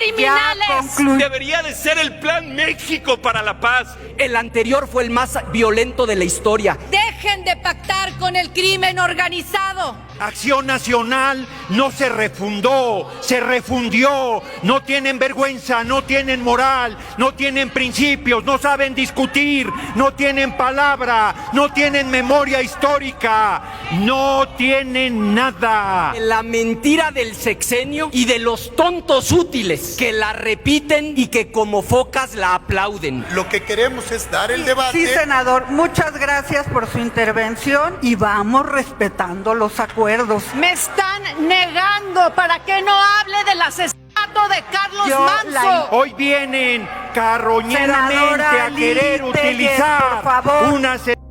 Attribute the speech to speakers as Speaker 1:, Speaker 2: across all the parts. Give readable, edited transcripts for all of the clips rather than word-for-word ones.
Speaker 1: criminales.
Speaker 2: Debería de ser el Plan México para la Paz.
Speaker 3: El anterior fue el más violento de la historia.
Speaker 1: Dejen de pactar con el crimen organizado.
Speaker 4: Acción Nacional no se refundó, se refundió. No tienen vergüenza, no tienen moral, no tienen principios, no saben discutir, no tienen palabra, no tienen memoria histórica, no tienen nada.
Speaker 3: La mentira del sexenio y de los tontos útiles que la repiten y que como focas la aplauden.
Speaker 5: Lo que queremos es dar el debate.
Speaker 6: Sí, senador, muchas gracias por su intervención y vamos respetando los acuerdos.
Speaker 1: Me están negando para que no hable del asesinato de Carlos Manso.
Speaker 4: Hoy vienen carroñeramente a querer utilizar un asesinato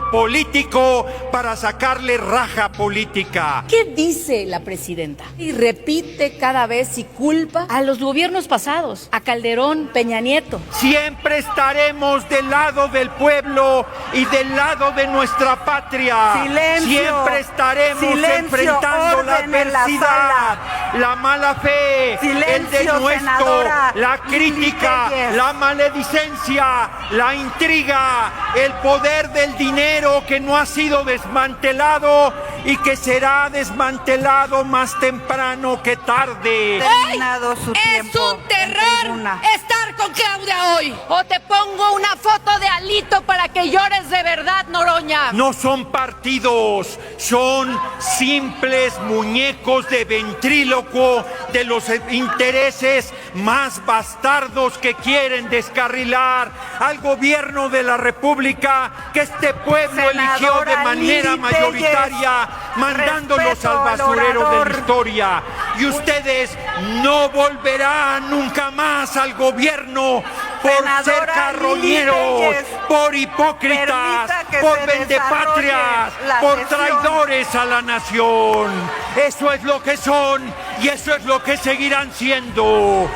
Speaker 4: político para sacarle raja política.
Speaker 1: ¿Qué dice la presidenta? Y repite cada vez y culpa a los gobiernos pasados, a Calderón, Peña Nieto.
Speaker 4: Siempre estaremos del lado del pueblo y del lado de nuestra patria.
Speaker 6: Silencio.
Speaker 4: Siempre estaremos enfrentando la adversidad, la mala fe, el denuesto,
Speaker 6: senadora,
Speaker 4: la crítica, la maledicencia, la intriga, el poder del dinero que no ha sido desmantelado y que será desmantelado más temprano que tarde.
Speaker 6: Terminado su tiempo.
Speaker 1: Es un terror estar con Claudia hoy. O te pongo una foto de Alito para que llores de verdad, Noroña.
Speaker 4: No son partidos, son simples muñecos de ventrílocuo de los intereses más bastardos que quieren descarrilar al gobierno de la República que este pueblo eligió de manera mayoritaria, mandándolos al basurero de la historia. Y ustedes no volverán nunca más al gobierno por ser carroñeros, por hipócritas, por vendepatrias, por traidores a la nación. Eso es lo que son y eso es lo que seguirán siendo.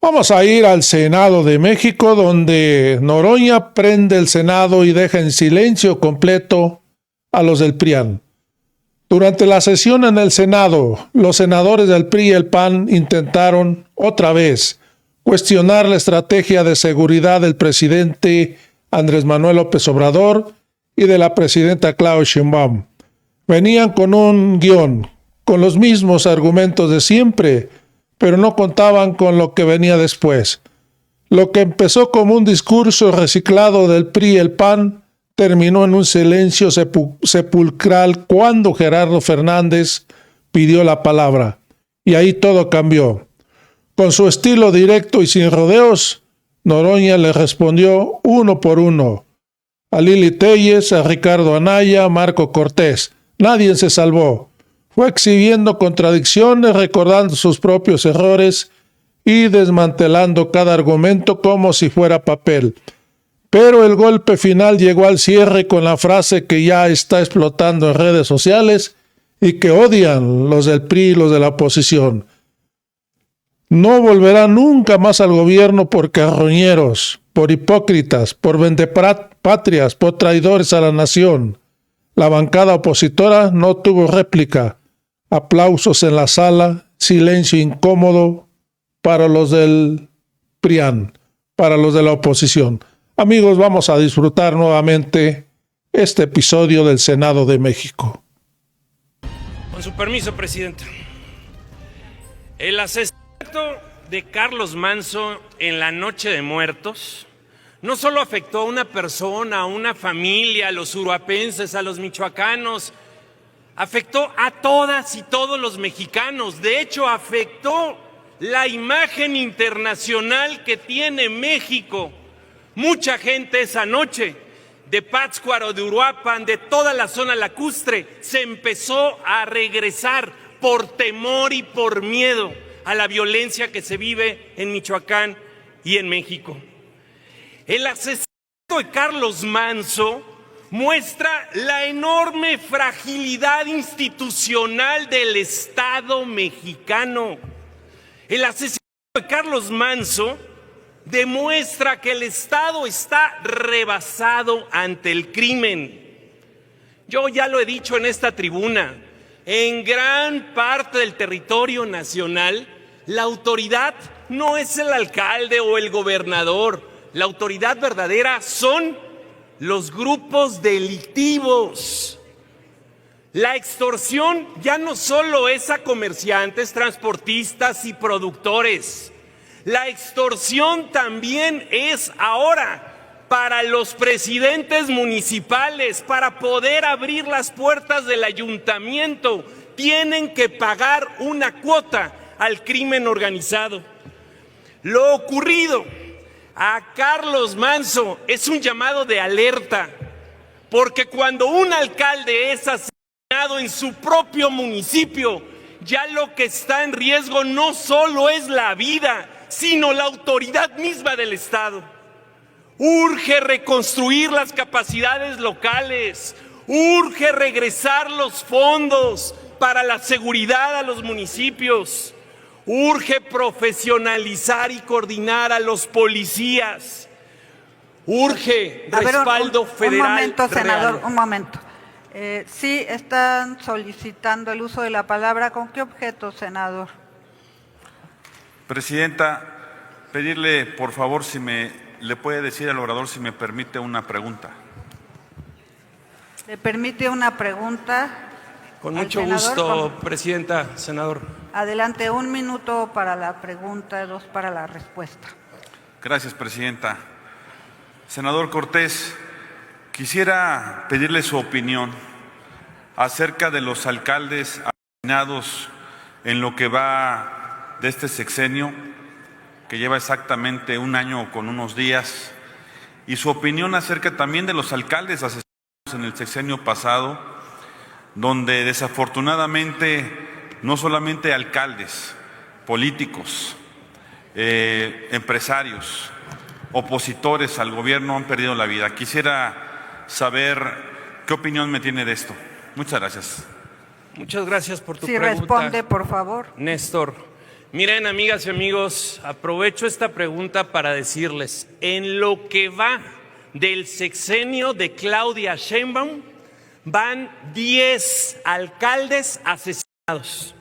Speaker 7: Vamos a ir al Senado de México, donde Noroña prende el Senado y deja en silencio completo a los del PRIAN. Durante la sesión en el Senado, los senadores del PRI y el PAN intentaron otra vez cuestionar la estrategia de seguridad del presidente Andrés Manuel López Obrador y de la presidenta Claudia Sheinbaum. Venían con un guión, con los mismos argumentos de siempre, pero no contaban con lo que venía después. Lo que empezó como un discurso reciclado del PRI y el PAN terminó en un silencio sepulcral cuando Gerardo Fernández pidió la palabra. Y ahí todo cambió. Con su estilo directo y sin rodeos, Noroña le respondió uno por uno. A Lili Téllez, a Ricardo Anaya, a Marco Cortés. Nadie se salvó. Fue exhibiendo contradicciones, recordando sus propios errores y desmantelando cada argumento como si fuera papel. Pero el golpe final llegó al cierre con la frase que ya está explotando en redes sociales y que odian los del PRI y los de la oposición. No volverá nunca más al gobierno por carroñeros, por hipócritas, por vendepatrias, por traidores a la nación. La bancada opositora no tuvo réplica. Aplausos en la sala, silencio incómodo para los del PRIAN, para los de la oposición. Amigos, vamos a disfrutar nuevamente este episodio del Senado de México.
Speaker 2: Con su permiso, presidenta. El asesinato de Carlos Manso en la Noche de Muertos no solo afectó a una persona, a una familia, a los uruapenses, a los michoacanos, afectó a todas y todos los mexicanos. De hecho, afectó la imagen internacional que tiene México. Mucha gente esa noche, de Pátzcuaro, de Uruapan, de toda la zona lacustre, se empezó a regresar por temor y por miedo a la violencia que se vive en Michoacán y en México. El asesinato de Carlos Manso muestra la enorme fragilidad institucional del Estado mexicano. El asesinato de Carlos Manso demuestra que el Estado está rebasado ante el crimen. Yo ya lo he dicho en esta tribuna, en gran parte del territorio nacional La autoridad no es el alcalde o el gobernador. La autoridad verdadera son los grupos delictivos. La extorsión ya no solo es a comerciantes, transportistas y productores. La extorsión también es ahora para los presidentes municipales. Para poder abrir las puertas del ayuntamiento, tienen que pagar una cuota al crimen organizado. Lo ocurrido a Carlos Manso es un llamado de alerta, porque cuando un alcalde es asesinado en su propio municipio, ya lo que está en riesgo no solo es la vida, sino la autoridad misma del Estado. Urge reconstruir las capacidades locales, urge regresar los fondos para la seguridad a los municipios, urge profesionalizar y coordinar a los policías, urge respaldo federal.
Speaker 6: Un momento, senador,
Speaker 2: real.
Speaker 6: un momento. Sí, están solicitando el uso de la palabra. ¿Con qué objeto, senador?
Speaker 8: Presidenta, pedirle, por favor, si le puede decir al orador si me permite una pregunta.
Speaker 6: ¿Le permite una pregunta?
Speaker 2: Con mucho gusto, presidenta, senador.
Speaker 6: Adelante, 1 minuto para la pregunta, 2 para la respuesta.
Speaker 8: Gracias, presidenta. Senador Cortés, quisiera pedirle su opinión acerca de los alcaldes asesinados en lo que va de este sexenio, que lleva exactamente 1 año con unos días, y su opinión acerca también de los alcaldes asesinados en el sexenio pasado, donde desafortunadamente no solamente alcaldes, políticos, empresarios, opositores al gobierno han perdido la vida. Quisiera saber qué opinión me tiene de esto. Muchas gracias.
Speaker 2: Muchas gracias por tu
Speaker 6: Sí,
Speaker 2: pregunta.
Speaker 6: responde, por favor.
Speaker 2: Néstor, miren, amigas y amigos, aprovecho esta pregunta para decirles, en lo que va del sexenio de Claudia Sheinbaum, van 10 alcaldes asesinados.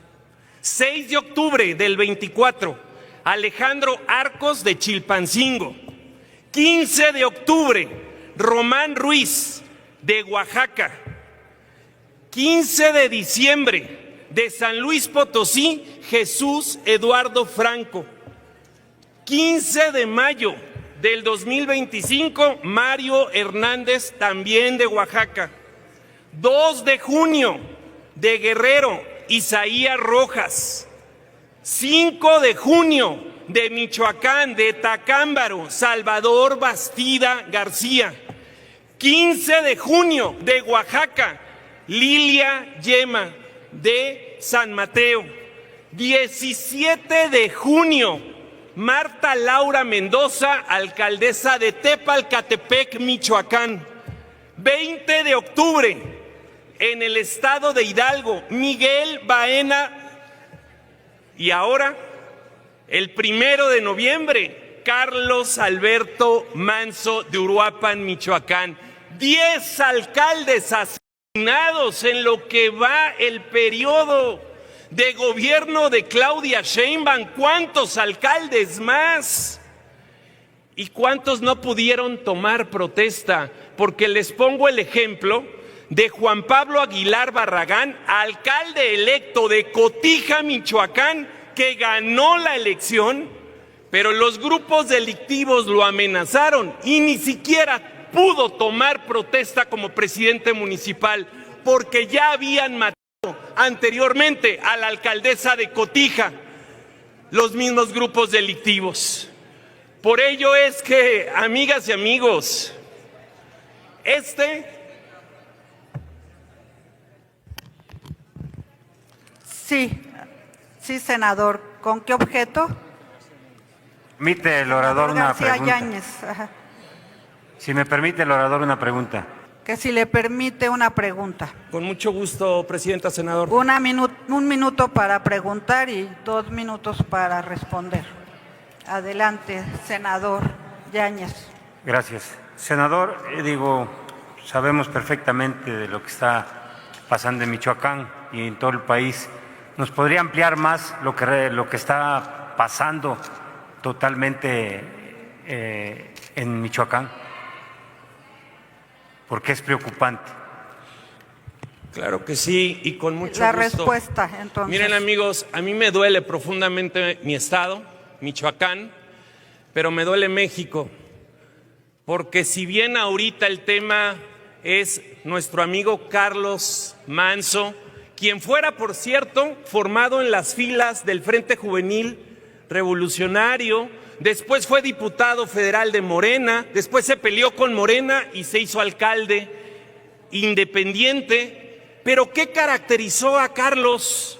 Speaker 2: 6 de octubre del 24, Alejandro Arcos de Chilpancingo. 15 de octubre, Román Ruiz de Oaxaca. 15 de diciembre, de San Luis Potosí, Jesús Eduardo Franco. 15 de mayo del 2025, Mario Hernández, también de Oaxaca. 2 de junio, de Guerrero, Isaías Rojas. 5 de junio, de Michoacán, de Tacámbaro, Salvador Bastida García. 15 de junio, de Oaxaca, Lilia Yema, de San Mateo. 17 de junio, Marta Laura Mendoza, alcaldesa de Tepalcatepec, Michoacán. 20 de octubre, en el estado de Hidalgo, Miguel Baena. Y ahora, el 1 de noviembre, Carlos Alberto Manso de Uruapan, Michoacán. 10 alcaldes asesinados en lo que va el periodo de gobierno de Claudia Sheinbaum. ¿Cuántos alcaldes más? ¿Y cuántos no pudieron tomar protesta? Porque les pongo el ejemplo de Juan Pablo Aguilar Barragán, alcalde electo de Cotija, Michoacán, que ganó la elección, pero los grupos delictivos lo amenazaron y ni siquiera pudo tomar protesta como presidente municipal, porque ya habían matado anteriormente a la alcaldesa de Cotija los mismos grupos delictivos. Por ello es que, amigas y amigos,
Speaker 6: Sí, senador. ¿Con qué objeto?
Speaker 9: Permite el orador una
Speaker 6: García
Speaker 9: pregunta.
Speaker 6: Yáñez. Ajá.
Speaker 9: Si me permite el orador una pregunta.
Speaker 6: Que si le permite una pregunta.
Speaker 2: Con mucho gusto, presidenta, senador.
Speaker 6: 1 minuto para preguntar y 2 minutos para responder. Adelante, senador Yáñez.
Speaker 9: Gracias. Senador, sabemos perfectamente de lo que está pasando en Michoacán y en todo el país. ¿nos podría ampliar más lo que está pasando totalmente en Michoacán? Porque es preocupante.
Speaker 2: Claro que sí, y con mucho
Speaker 6: La
Speaker 2: gusto.
Speaker 6: respuesta, entonces.
Speaker 2: Miren, amigos, a mí me duele profundamente mi estado, Michoacán, pero me duele México, porque si bien ahorita el tema es nuestro amigo Carlos Manso, quien fuera, por cierto, formado en las filas del Frente Juvenil Revolucionario, después fue diputado federal de Morena, después se peleó con Morena y se hizo alcalde independiente. Pero ¿qué caracterizó a Carlos?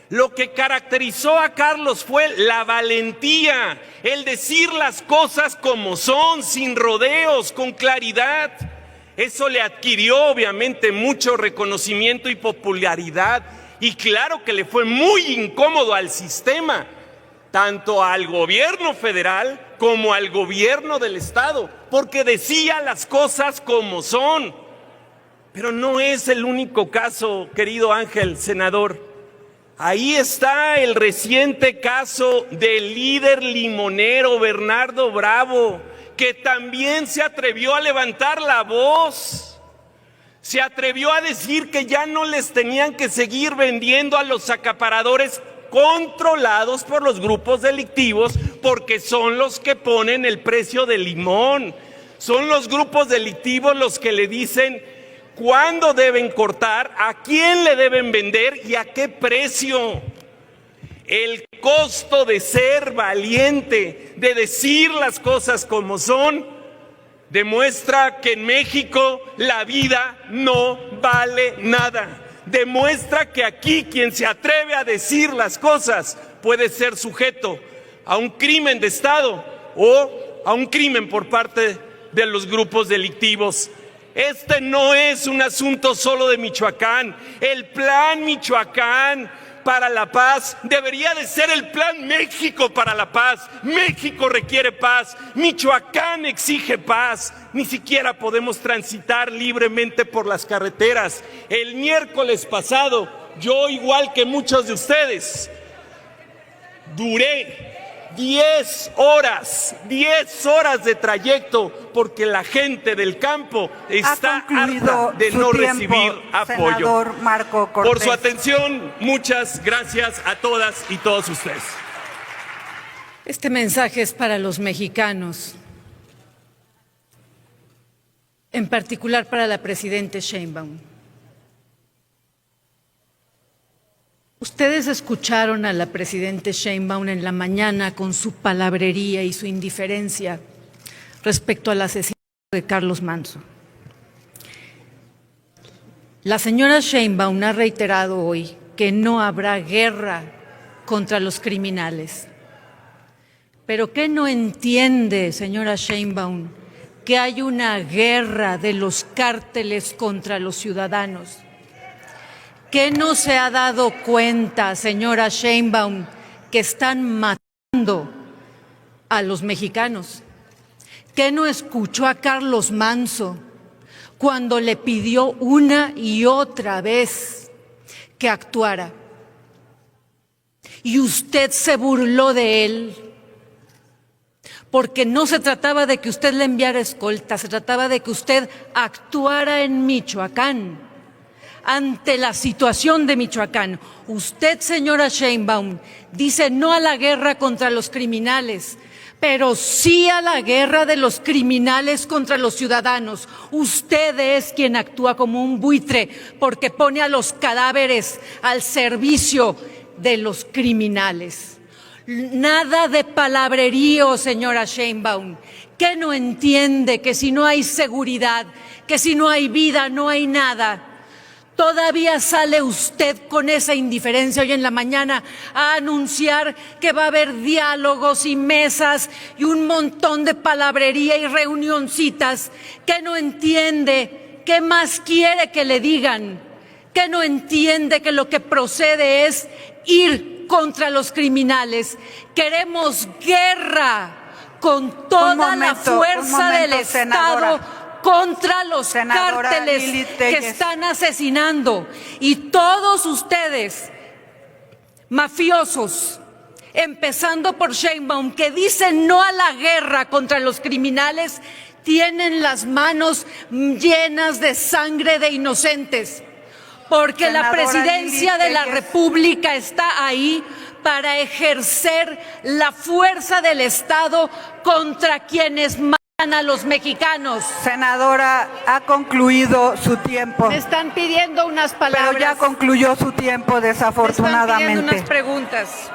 Speaker 2: Lo que caracterizó a Carlos fue la valentía, el decir las cosas como son, sin rodeos, con claridad. Eso le adquirió obviamente mucho reconocimiento y popularidad, y claro que le fue muy incómodo al sistema, tanto al gobierno federal como al gobierno del estado, porque decía las cosas como son. Pero no es el único caso, querido Ángel, senador. Ahí está el reciente caso del líder limonero Bernardo Bravo, que también se atrevió a levantar la voz. Se atrevió a decir que ya no les tenían que seguir vendiendo a los acaparadores controlados por los grupos delictivos, porque son los que ponen el precio del limón. Son los grupos delictivos los que le dicen cuándo deben cortar, a quién le deben vender y a qué precio. El costo de ser valiente, de decir las cosas como son, demuestra que en México la vida no vale nada. Demuestra que aquí quien se atreve a decir las cosas puede ser sujeto a un crimen de Estado o a un crimen por parte de los grupos delictivos. Este no es un asunto solo de Michoacán. El Plan Michoacán para la paz debería de ser el Plan México para la paz. México requiere paz. Michoacán exige paz. Ni siquiera podemos transitar libremente por las carreteras. El miércoles pasado, yo, igual que muchos de ustedes, duré 10 horas de trayecto, porque la gente del campo está harta de no recibir apoyo.
Speaker 6: Senador Marco Cortés.
Speaker 2: Por su atención, muchas gracias a todas y todos ustedes.
Speaker 1: Este mensaje es para los mexicanos, en particular para la presidenta Sheinbaum. Ustedes escucharon a la presidenta Sheinbaum en la mañana con su palabrería y su indiferencia respecto al asesinato de Carlos Manso. La señora Sheinbaum ha reiterado hoy que no habrá guerra contra los criminales. ¿Pero qué no entiende, señora Sheinbaum, que hay una guerra de los cárteles contra los ciudadanos? ¿Qué no se ha dado cuenta, señora Sheinbaum, que están matando a los mexicanos? ¿Qué no escuchó a Carlos Manso cuando le pidió una y otra vez que actuara? Y usted se burló de él, porque no se trataba de que usted le enviara escolta, se trataba de que usted actuara en Michoacán. Ante la situación de Michoacán, usted, señora Sheinbaum, dice no a la guerra contra los criminales, pero sí a la guerra de los criminales contra los ciudadanos. Usted es quien actúa como un buitre, porque pone a los cadáveres al servicio de los criminales. Nada de palabrerío, señora Sheinbaum. ¿Qué no entiende que si no hay seguridad, que si no hay vida, no hay nada? Todavía sale usted con esa indiferencia hoy en la mañana a anunciar que va a haber diálogos y mesas y un montón de palabrería y reunioncitas. ¿Qué no entiende? ¿Qué más quiere que le digan? ¿Qué no entiende que lo que procede es ir contra los criminales? Queremos guerra con toda la fuerza del Estado contra los cárteles que están asesinando. Y todos ustedes mafiosos, empezando por Sheinbaum, que dicen no a la guerra contra los criminales, tienen las manos llenas de sangre de inocentes, porque la presidencia de la República está ahí para ejercer la fuerza del Estado contra quienes matan a los mexicanos.
Speaker 6: Senadora, ha concluido su tiempo.
Speaker 1: Me están pidiendo unas palabras.
Speaker 6: Pero ya concluyó su tiempo, desafortunadamente.
Speaker 1: Me están pidiendo unas preguntas.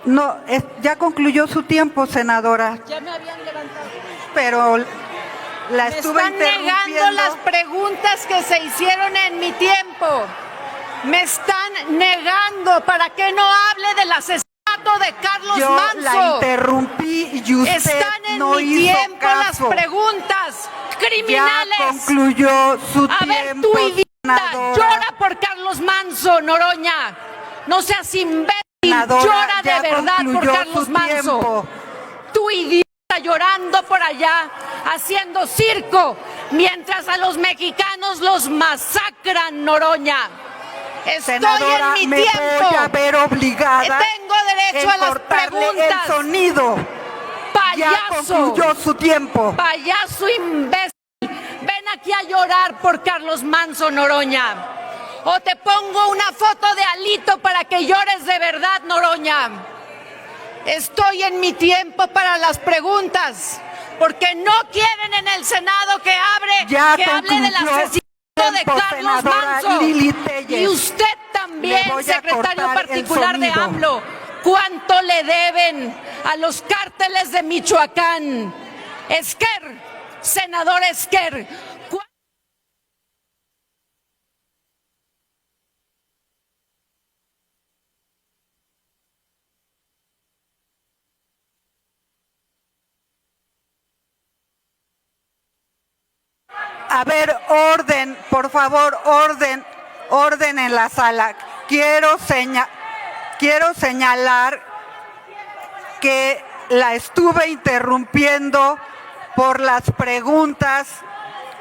Speaker 6: No, ya concluyó su tiempo, senadora.
Speaker 1: Ya me habían levantado.
Speaker 6: Pero la estuve
Speaker 1: interrumpiendo. Me están negando las preguntas que se hicieron en mi tiempo. Me están negando para que no hable del asesinato de Carlos Manso.
Speaker 6: Yo la interrumpí y usted
Speaker 1: están en
Speaker 6: no
Speaker 1: mi
Speaker 6: hizo
Speaker 1: tiempo
Speaker 6: caso.
Speaker 1: Las preguntas criminales.
Speaker 6: Ya concluyó su tiempo.
Speaker 1: A ver, tú idiota, llora por Carlos Manso, Noroña. No seas imbécil. Llora de verdad por Carlos Manso. Tu idiota llorando por allá, haciendo circo, mientras a los mexicanos los masacran, Noroña. Estoy
Speaker 6: Senadora,
Speaker 1: en mi
Speaker 6: me
Speaker 1: tiempo.
Speaker 6: voy a ver obligada.
Speaker 1: Tengo derecho a las preguntas.
Speaker 6: El sonido.
Speaker 1: Payaso.
Speaker 6: Ya concluyó su tiempo.
Speaker 1: Payaso imbécil. Ven aquí a llorar por Carlos Manso, Noroña. O te pongo una foto de Alito para que llores de verdad, Noroña. Estoy en mi tiempo para las preguntas, porque no quieren en el Senado que hable del asesinato de Carlos Manso. Y usted también, secretario particular de AMLO, ¿cuánto le deben a los cárteles de Michoacán? Esquer, senador Esquer,
Speaker 6: a ver, orden, por favor, orden en la sala. Quiero señalar que la estuve interrumpiendo por las preguntas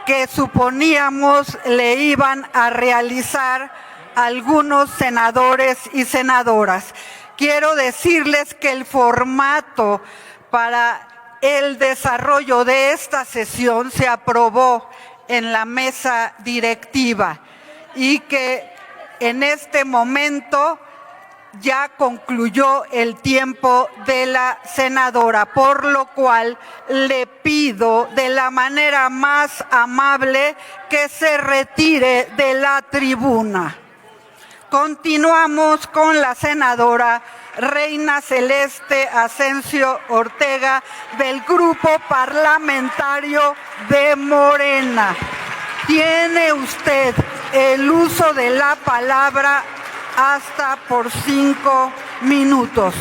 Speaker 6: que suponíamos le iban a realizar algunos senadores y senadoras. Quiero decirles que el formato para el desarrollo de esta sesión se aprobó en la mesa directiva y que en este momento ya concluyó el tiempo de la senadora, por lo cual le pido de la manera más amable que se retire de la tribuna. Continuamos con la senadora Reina Celeste Asensio Ortega del Grupo Parlamentario de Morena. Tiene usted el uso de la palabra hasta por 5 minutos.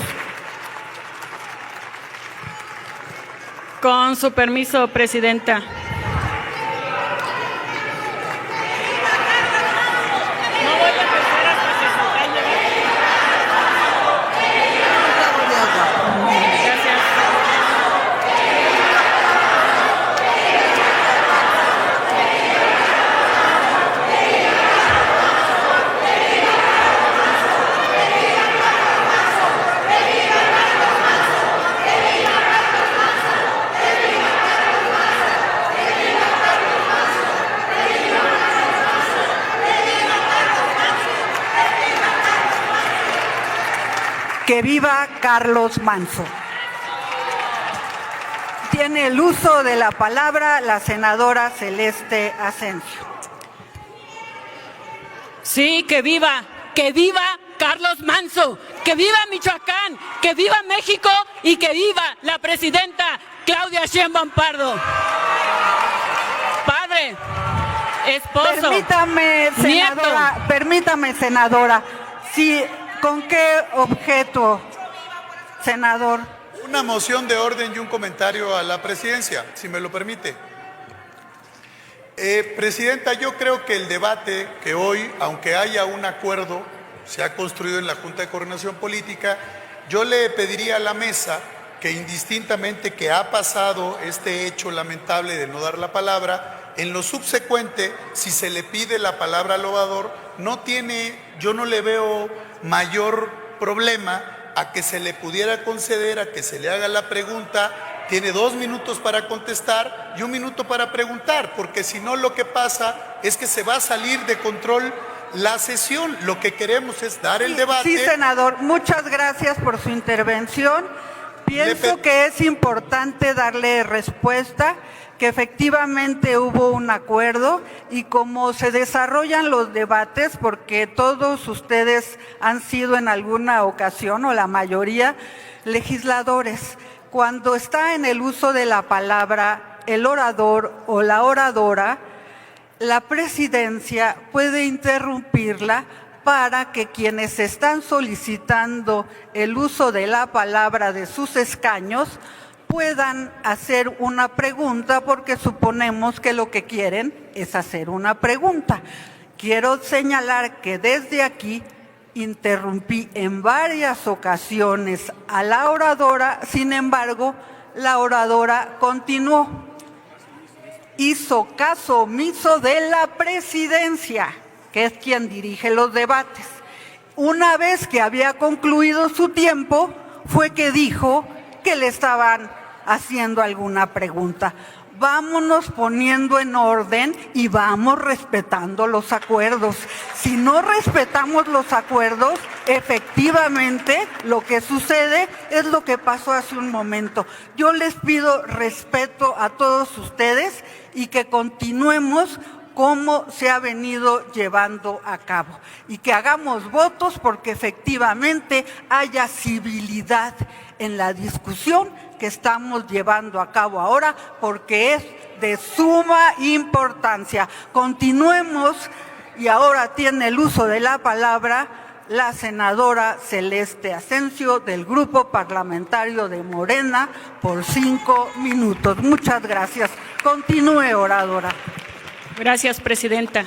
Speaker 10: Con su permiso, presidenta.
Speaker 6: Que viva Carlos Manso. Tiene el uso de la palabra la senadora Celeste Asensio.
Speaker 10: Sí, que viva Carlos Manso, que viva Michoacán, que viva México y que viva la presidenta Claudia Sheinbaum Pardo. Padre, esposo,
Speaker 6: Permítame, senadora. Sí, ¿con qué objeto, senador?
Speaker 5: Una moción de orden y un comentario a la presidencia, si me lo permite. Presidenta, yo creo que el debate que hoy, aunque haya un acuerdo, se ha construido en la Junta de Coordinación Política, yo le pediría a la mesa que indistintamente que ha pasado este hecho lamentable de no dar la palabra, En lo subsecuente, si se le pide la palabra al orador, yo no le veo mayor problema a que se le pudiera conceder, a que se le haga la pregunta. Tiene 2 minutos para contestar y 1 minuto para preguntar, porque si no, lo que pasa es que se va a salir de control la sesión. Lo que queremos es dar el debate.
Speaker 6: Sí, senador, muchas gracias por su intervención. Pienso que es importante darle respuesta, que efectivamente hubo un acuerdo y como se desarrollan los debates, porque todos ustedes han sido en alguna ocasión, o la mayoría, legisladores, cuando está en el uso de la palabra el orador o la oradora, la presidencia puede interrumpirla para que quienes están solicitando el uso de la palabra de sus escaños puedan hacer una pregunta, porque suponemos que lo que quieren es hacer una pregunta. Quiero señalar que desde aquí interrumpí en varias ocasiones a la oradora, sin embargo, la oradora continuó. Hizo caso omiso de la presidencia, que es quien dirige los debates. Una vez que había concluido su tiempo, fue que dijo que le estaban haciendo alguna pregunta. Vámonos poniendo en orden y vamos respetando los acuerdos. Si no respetamos los acuerdos, efectivamente lo que sucede es lo que pasó hace un momento. Yo les pido respeto a todos ustedes y que continuemos como se ha venido llevando a cabo y que hagamos votos porque efectivamente haya civilidad en la discusión que estamos llevando a cabo ahora, porque es de suma importancia. Continuemos, y ahora tiene el uso de la palabra la senadora Celeste Asensio del Grupo Parlamentario de Morena por 5 minutos. Muchas gracias. Continúe, oradora.
Speaker 10: Gracias, presidenta.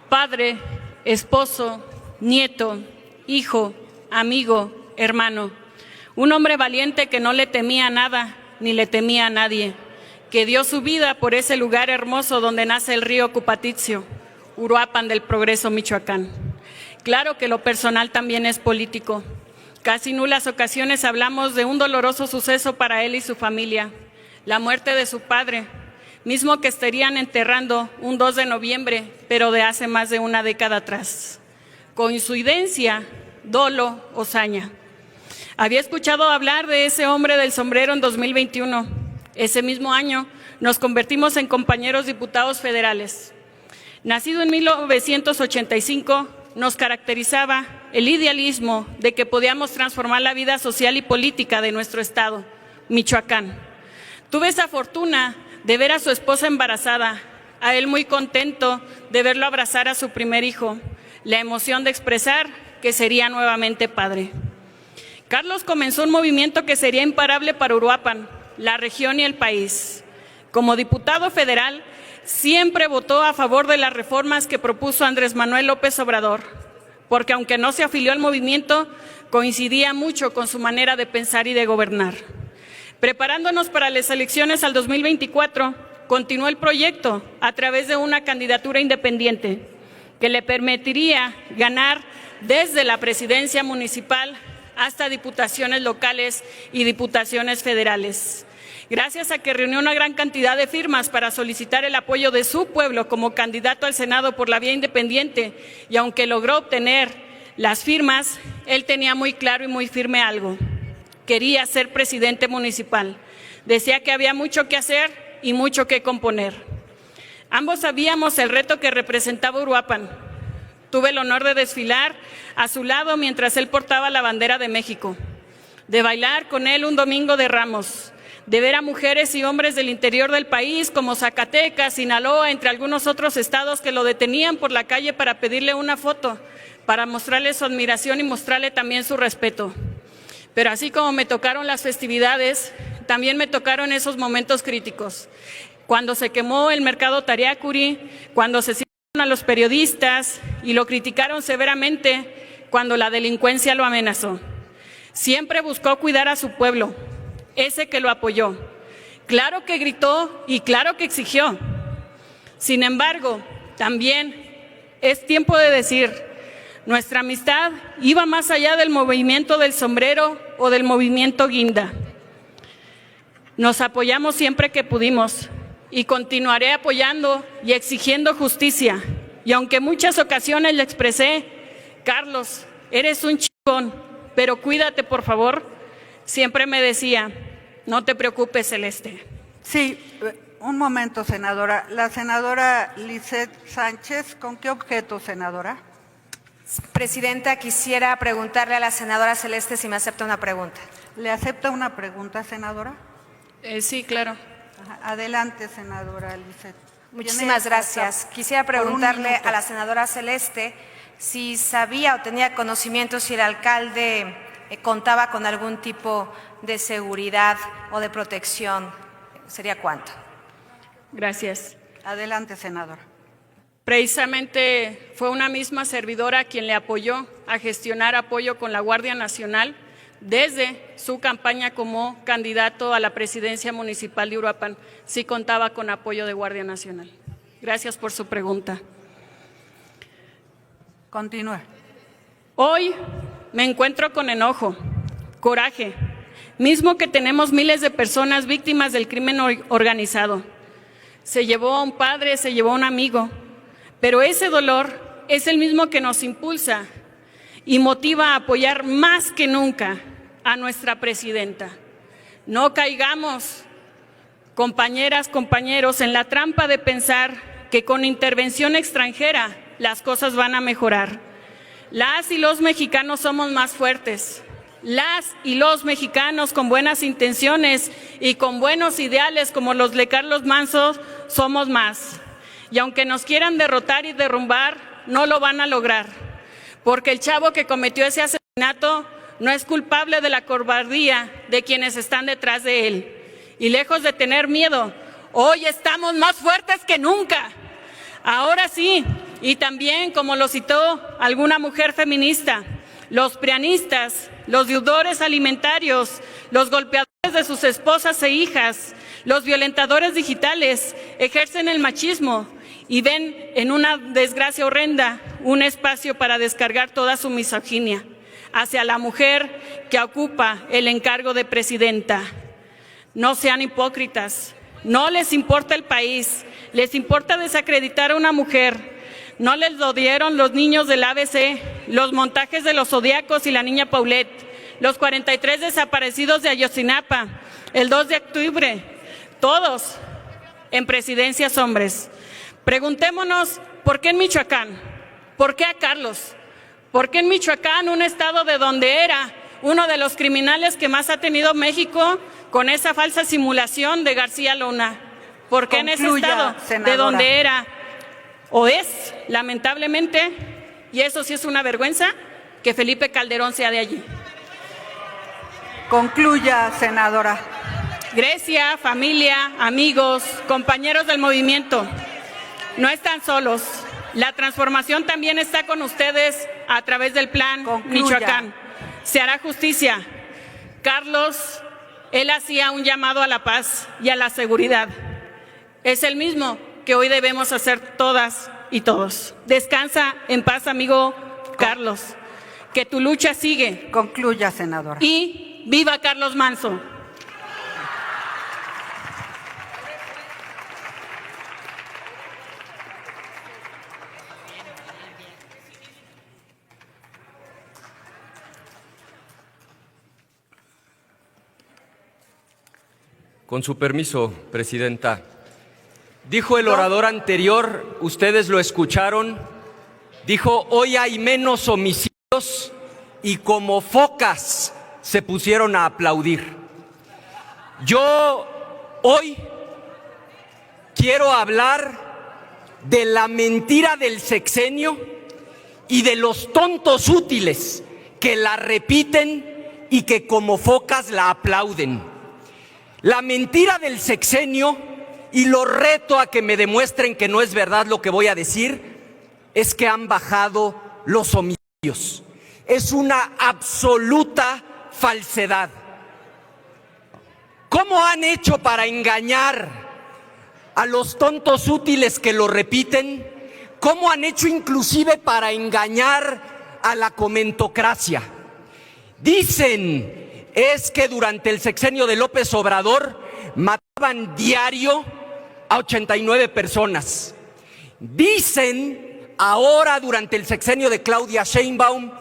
Speaker 10: Padre, esposo, nieto, hijo, amigo, hermano. Un hombre valiente que no le temía a nada ni le temía a nadie, que dio su vida por ese lugar hermoso donde nace el río Cupatizio, Uruapan del Progreso, Michoacán. Claro que lo personal también es político. Casi nulas ocasiones hablamos de un doloroso suceso para él y su familia, la muerte de su padre, mismo que estarían enterrando un 2 de noviembre, pero de hace más de una década atrás. Coincidencia, dolo o saña. Había escuchado hablar de ese hombre del sombrero en 2021. Ese mismo año nos convertimos en compañeros diputados federales. Nacido en 1985, nos caracterizaba el idealismo de que podíamos transformar la vida social y política de nuestro estado, Michoacán. Tuve esa fortuna de ver a su esposa embarazada, a él muy contento de verlo abrazar a su primer hijo, la emoción de expresar que sería nuevamente padre. Carlos comenzó un movimiento que sería imparable para Uruapan, la región y el país. Como diputado federal, siempre votó a favor de las reformas que propuso Andrés Manuel López Obrador, porque aunque no se afilió al movimiento, coincidía mucho con su manera de pensar y de gobernar. Preparándonos para las elecciones al 2024, continuó el proyecto a través de una candidatura independiente que le permitiría ganar desde la presidencia municipal hasta diputaciones locales y diputaciones federales. Gracias a que reunió una gran cantidad de firmas para solicitar el apoyo de su pueblo como candidato al Senado por la vía independiente, y aunque logró obtener las firmas, él tenía muy claro y muy firme algo: quería ser presidente municipal. Decía que había mucho que hacer y mucho que componer. Ambos sabíamos el reto que representaba Uruapan. Tuve el honor de desfilar a su lado mientras él portaba la bandera de México, de bailar con él un domingo de Ramos, de ver a mujeres y hombres del interior del país como Zacatecas, Sinaloa, entre algunos otros estados que lo detenían por la calle para pedirle una foto, para mostrarle su admiración y mostrarle también su respeto. Pero así como me tocaron las festividades, también me tocaron esos momentos críticos. Cuando se quemó el mercado Tariacuri, cuando se a los periodistas y lo criticaron severamente cuando la delincuencia lo amenazó. Siempre buscó cuidar a su pueblo, ese que lo apoyó. Claro que gritó y claro que exigió, Sin embargo, también es tiempo de decir, nuestra amistad iba más allá del movimiento del sombrero o del movimiento guinda. Nos apoyamos siempre que pudimos y continuaré apoyando y exigiendo justicia. Y aunque en muchas ocasiones le expresé, Carlos, eres un chingón, pero cuídate por favor, siempre me decía, no te preocupes, Celeste.
Speaker 6: Sí, un momento, senadora. La senadora Lizeth Sánchez, ¿con qué objeto, senadora?
Speaker 11: Presidenta, quisiera preguntarle a la senadora Celeste si me acepta una pregunta.
Speaker 6: ¿Le acepta una pregunta, senadora?
Speaker 10: Sí, claro.
Speaker 6: Ajá. Adelante, senadora Lizeth.
Speaker 11: Muchísimas gracias. Quisiera preguntarle a la senadora Celeste si sabía o tenía conocimiento si el alcalde contaba con algún tipo de seguridad o de protección. ¿Sería cuánto?
Speaker 10: Gracias.
Speaker 6: Adelante, senadora.
Speaker 10: Precisamente fue una misma servidora quien le apoyó a gestionar apoyo con la Guardia Nacional desde su campaña como candidato a la presidencia municipal de Uruapan. Sí contaba con apoyo de Guardia Nacional. Gracias por su pregunta.
Speaker 6: Continúe.
Speaker 10: Hoy me encuentro con enojo, coraje, mismo que tenemos miles de personas víctimas del crimen organizado. Se llevó a un padre, se llevó a un amigo, pero ese dolor es el mismo que nos impulsa y motiva a apoyar más que nunca a nuestra presidenta. No caigamos, compañeras, compañeros, en la trampa de pensar que con intervención extranjera las cosas van a mejorar. Las y los mexicanos somos más fuertes. Las y los mexicanos con buenas intenciones y con buenos ideales como los de Carlos Manso somos más. Y aunque nos quieran derrotar y derrumbar, no lo van a lograr. Porque el chavo que cometió ese asesinato no es culpable de la cobardía de quienes están detrás de él. Y lejos de tener miedo, hoy estamos más fuertes que nunca. Ahora sí, y también, como lo citó alguna mujer feminista, los prianistas, los deudores alimentarios, los golpeadores de sus esposas e hijas, los violentadores digitales ejercen el machismo y ven en una desgracia horrenda un espacio para descargar toda su misoginia hacia la mujer que ocupa el encargo de presidenta. No sean hipócritas, no les importa el país, les importa desacreditar a una mujer. No les lo dieron los niños del ABC, los montajes de los Zodíacos y la niña Paulette, los 43 desaparecidos de Ayotzinapa, el 2 de octubre, todos en presidencias hombres. Preguntémonos, ¿por qué en Michoacán? ¿Por qué a Carlos? ¿Por qué en Michoacán, un estado de donde era uno de los criminales que más ha tenido México con esa falsa simulación de García Luna? ¿Por qué en ese estado de donde era o es, lamentablemente, y eso sí es una vergüenza, que Felipe Calderón sea de allí?
Speaker 6: Concluya, senadora.
Speaker 10: Grecia, familia, amigos, compañeros del movimiento, no están solos. La transformación también está con ustedes a través del plan Michoacán. Se hará justicia. Carlos, él hacía un llamado a la paz y a la seguridad. Es el mismo que hoy debemos hacer todas y todos. Descansa en paz, amigo Carlos, que tu lucha sigue.
Speaker 6: Concluya, senadora.
Speaker 10: Y viva Carlos Manso.
Speaker 3: Con su permiso, presidenta. Dijo el orador anterior, ustedes lo escucharon, dijo, hoy hay menos homicidios y como focas se pusieron a aplaudir. Yo hoy quiero hablar de la mentira del sexenio y de los tontos útiles que la repiten y que como focas la aplauden. La mentira del sexenio, y lo reto a que me demuestren que no es verdad lo que voy a decir, es que han bajado los homicidios. Es una absoluta falsedad. ¿Cómo han hecho para engañar a los tontos útiles que lo repiten, cómo han hecho inclusive para engañar a la comentocracia. Dicen es que durante el sexenio de López Obrador mataban diario a 89 personas. Dicen ahora durante el sexenio de Claudia Sheinbaum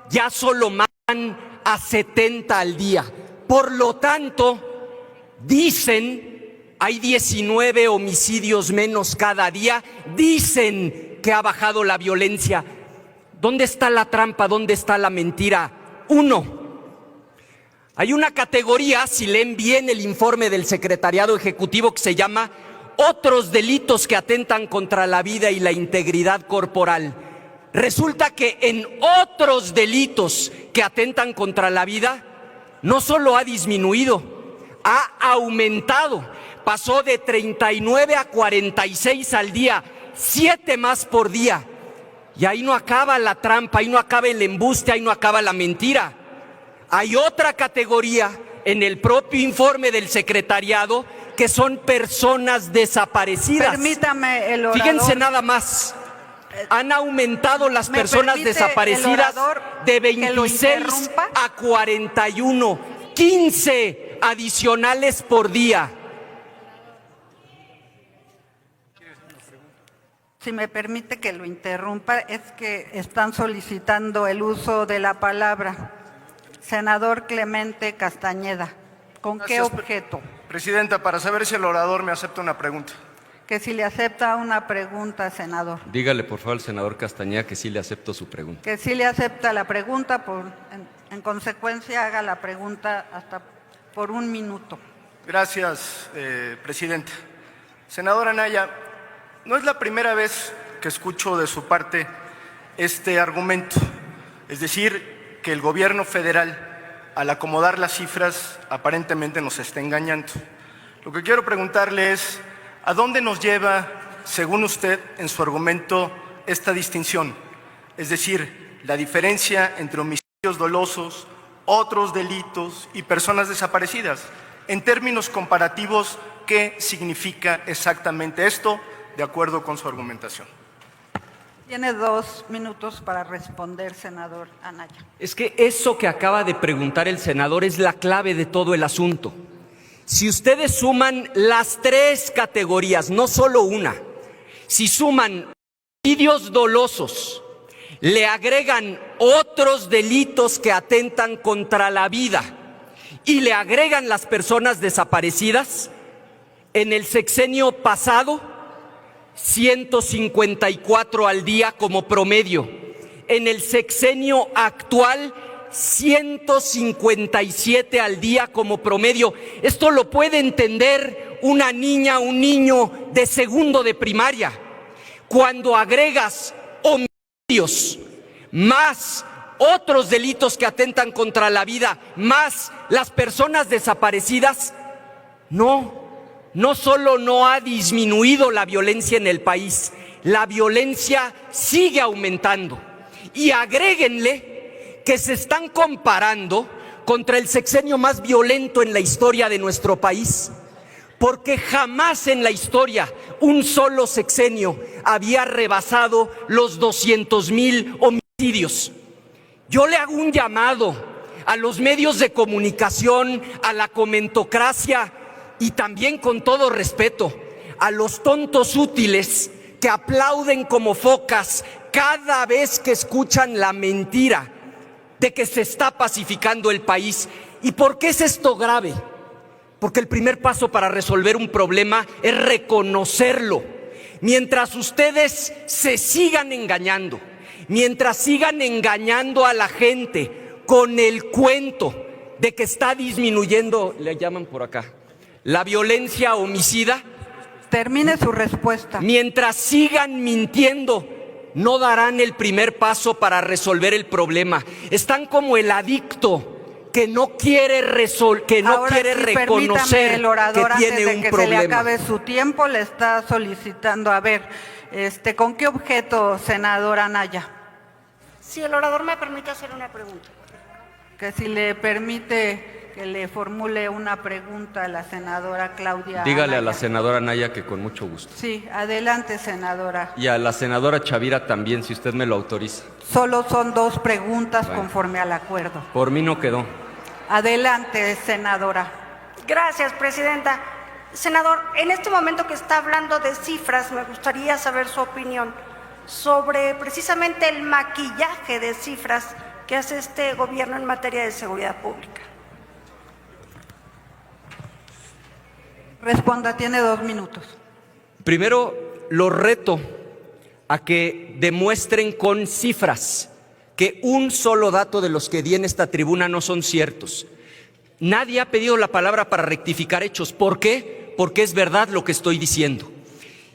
Speaker 3: ya solo matan a 70 al día. Por lo tanto, dicen hay 19 homicidios menos cada día. Dicen que ha bajado la violencia. ¿Dónde está la trampa? ¿Dónde está la mentira? Uno, hay una categoría, si leen bien el informe del Secretariado Ejecutivo, que se llama otros delitos que atentan contra la vida y la integridad corporal. Resulta que en otros delitos que atentan contra la vida, no solo ha disminuido, ha aumentado. Pasó de 39 a 46 al día, 7 más por día. Y ahí no acaba la trampa, ahí no acaba el embuste, ahí no acaba la mentira. Hay otra categoría en el propio informe del secretariado que son personas desaparecidas.
Speaker 6: Permítame, el orador.
Speaker 3: Fíjense nada más. Han aumentado las personas desaparecidas de 26 a 41, 15 adicionales por día.
Speaker 6: Si me permite que lo interrumpa, es que están solicitando el uso de la palabra. Senador Clemente Castañeda, ¿con qué objeto?
Speaker 12: Presidenta, para saber si el orador me acepta una pregunta.
Speaker 6: Que si le acepta una pregunta, senador.
Speaker 3: Dígale por favor al senador Castañeda que sí le acepto su pregunta.
Speaker 6: Que sí le acepta la pregunta, en consecuencia haga la pregunta hasta por 1 minuto.
Speaker 12: Gracias, Presidenta. Senadora Anaya, no es la primera vez que escucho de su parte este argumento, es decir, que el gobierno federal, al acomodar las cifras, aparentemente nos está engañando. Lo que quiero preguntarle es, ¿a dónde nos lleva, según usted, en su argumento, esta distinción? Es decir, la diferencia entre homicidios dolosos, otros delitos y personas desaparecidas. En términos comparativos, ¿qué significa exactamente esto, de acuerdo con su argumentación?
Speaker 6: Tiene 2 minutos para responder, senador Anaya.
Speaker 3: Es que eso que acaba de preguntar el senador es la clave de todo el asunto. Si ustedes suman las 3 categorías, no solo una, si suman homicidios dolosos, le agregan otros delitos que atentan contra la vida y le agregan las personas desaparecidas, en el sexenio pasado 154 al día como promedio. En el sexenio actual, 157 al día como promedio. Esto lo puede entender una niña, un niño de segundo de primaria. Cuando agregas homicidios más otros delitos que atentan contra la vida, más las personas desaparecidas, no solo no ha disminuido la violencia en el país, la violencia sigue aumentando. Y agréguenle que se están comparando contra el sexenio más violento en la historia de nuestro país, porque jamás en la historia un solo sexenio había rebasado los 200,000 homicidios. Yo le hago un llamado a los medios de comunicación, a la comentocracia, y también, con todo respeto, a los tontos útiles que aplauden como focas cada vez que escuchan la mentira de que se está pacificando el país. ¿Y por qué es esto grave? Porque el primer paso para resolver un problema es reconocerlo. Mientras ustedes se sigan engañando, mientras sigan engañando a la gente con el cuento de que está disminuyendo, le llaman por acá, la violencia homicida.
Speaker 6: Termine su respuesta.
Speaker 3: Mientras sigan mintiendo, no darán el primer paso para resolver el problema. Están como el adicto que no quiere reconocer
Speaker 6: el orador,
Speaker 3: que tiene
Speaker 6: antes de
Speaker 3: un
Speaker 6: que
Speaker 3: problema.
Speaker 6: se le acabe su tiempo, le está solicitando, a ver, ¿con qué objeto, senadora Anaya?
Speaker 13: Si el orador me permite hacer una pregunta.
Speaker 6: Que si le permite que le formule una pregunta a la senadora Claudia
Speaker 3: Dígale a
Speaker 6: Anaya.
Speaker 3: la senadora Anaya que con mucho gusto.
Speaker 6: Sí, adelante, senadora.
Speaker 3: Y a la senadora Chavira también, si usted me lo autoriza.
Speaker 6: Solo son 2 preguntas
Speaker 3: Bueno.
Speaker 6: conforme al acuerdo.
Speaker 3: Por mí no quedó.
Speaker 6: Adelante, senadora.
Speaker 13: Gracias, presidenta. Senador, en este momento que está hablando de cifras, me gustaría saber su opinión sobre precisamente el maquillaje de cifras que hace este gobierno en materia de seguridad pública.
Speaker 6: Responda, tiene 2 minutos.
Speaker 3: Primero, lo reto a que demuestren con cifras que un solo dato de los que di en esta tribuna no son ciertos. Nadie ha pedido la palabra para rectificar hechos. ¿Por qué? Porque es verdad lo que estoy diciendo.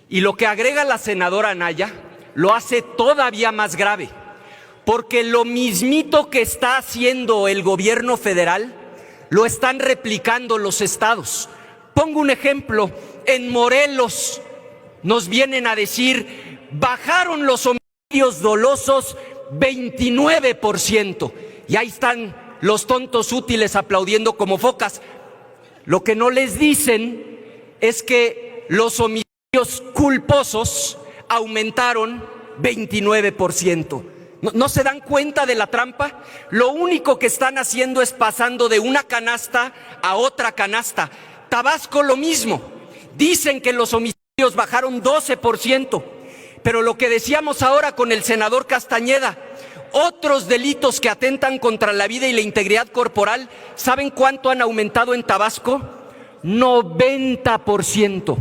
Speaker 3: Y lo que agrega la senadora Anaya lo hace todavía más grave, porque lo mismito que está haciendo el gobierno federal lo están replicando los estados. Pongo un ejemplo, en Morelos nos vienen a decir, bajaron los homicidios dolosos 29%, y ahí están los tontos útiles aplaudiendo como focas. Lo que no les dicen es que los homicidios culposos aumentaron 29%. ¿No se dan cuenta de la trampa? Lo único que están haciendo es pasando de una canasta a otra canasta. Tabasco lo mismo. Dicen que los homicidios bajaron 12%, pero lo que decíamos ahora con el senador Castañeda, otros delitos que atentan contra la vida y la integridad corporal, ¿saben cuánto han aumentado en Tabasco? 90%.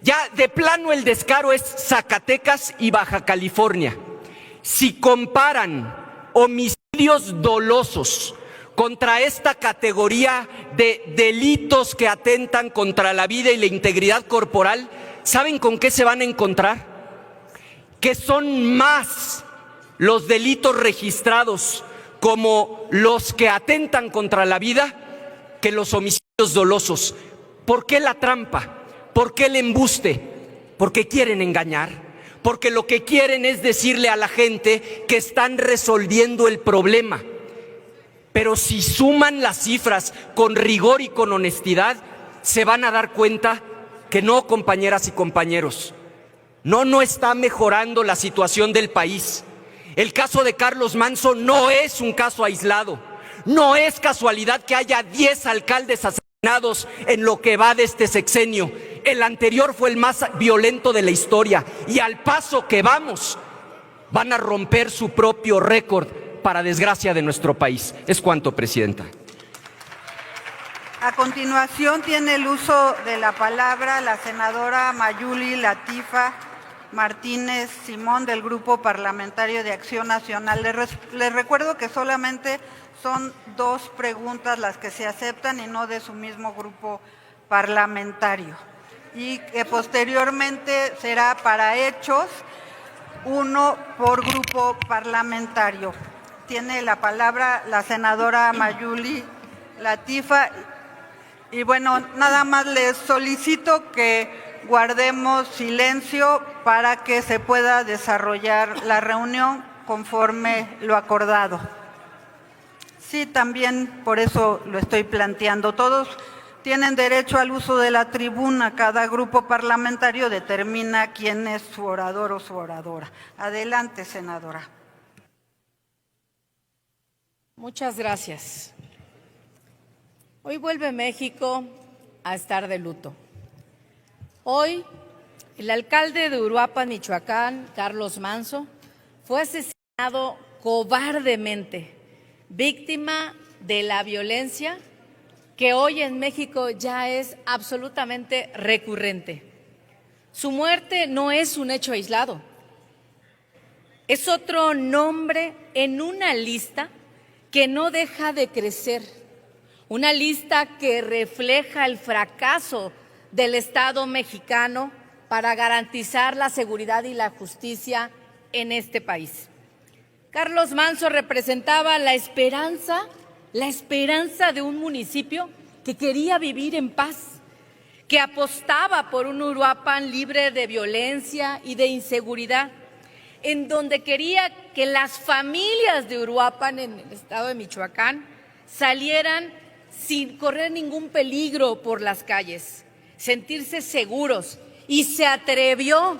Speaker 3: Ya de plano el descaro es Zacatecas y Baja California. Si comparan homicidios dolosos contra esta categoría de delitos que atentan contra la vida y la integridad corporal, ¿saben con qué se van a encontrar? Que son más los delitos registrados como los que atentan contra la vida que los homicidios dolosos. ¿Por qué la trampa? ¿Por qué el embuste? Porque quieren engañar, porque lo que quieren es decirle a la gente que están resolviendo el problema. Pero si suman las cifras con rigor y con honestidad, se van a dar cuenta que no, compañeras y compañeros, no está mejorando la situación del país. El caso de Carlos Manso no es un caso aislado. No es casualidad que haya 10 alcaldes asesinados en lo que va de este sexenio. El anterior fue el más violento de la historia, y al paso que vamos, van a romper su propio récord, para desgracia de nuestro país. Es cuanto, presidenta.
Speaker 6: A continuación tiene el uso de la palabra la senadora Mayuli Latifa Martínez Simón, del Grupo Parlamentario de Acción Nacional. Les recuerdo que solamente son 2 preguntas las que se aceptan y no de su mismo grupo parlamentario. Y que posteriormente será para hechos 1 por grupo parlamentario. Tiene la palabra la senadora Mayuli Latifa. Y bueno, nada más les solicito que guardemos silencio para que se pueda desarrollar la reunión conforme lo acordado. Sí, también por eso lo estoy planteando. Todos tienen derecho al uso de la tribuna. Cada grupo parlamentario determina quién es su orador o su oradora. Adelante, senadora.
Speaker 14: Muchas gracias. Hoy vuelve México a estar de luto. Hoy, el alcalde de Uruapan, Michoacán, Carlos Manso, fue asesinado cobardemente, víctima de la violencia que hoy en México ya es absolutamente recurrente. Su muerte no es un hecho aislado, es otro nombre en una lista que no deja de crecer, una lista que refleja el fracaso del Estado mexicano para garantizar la seguridad y la justicia en este país. Carlos Manso representaba la esperanza de un municipio que quería vivir en paz, que apostaba por un Uruapan libre de violencia y de inseguridad, en donde quería que las familias de Uruapan en el estado de Michoacán salieran sin correr ningún peligro por las calles, sentirse seguros. Y se atrevió,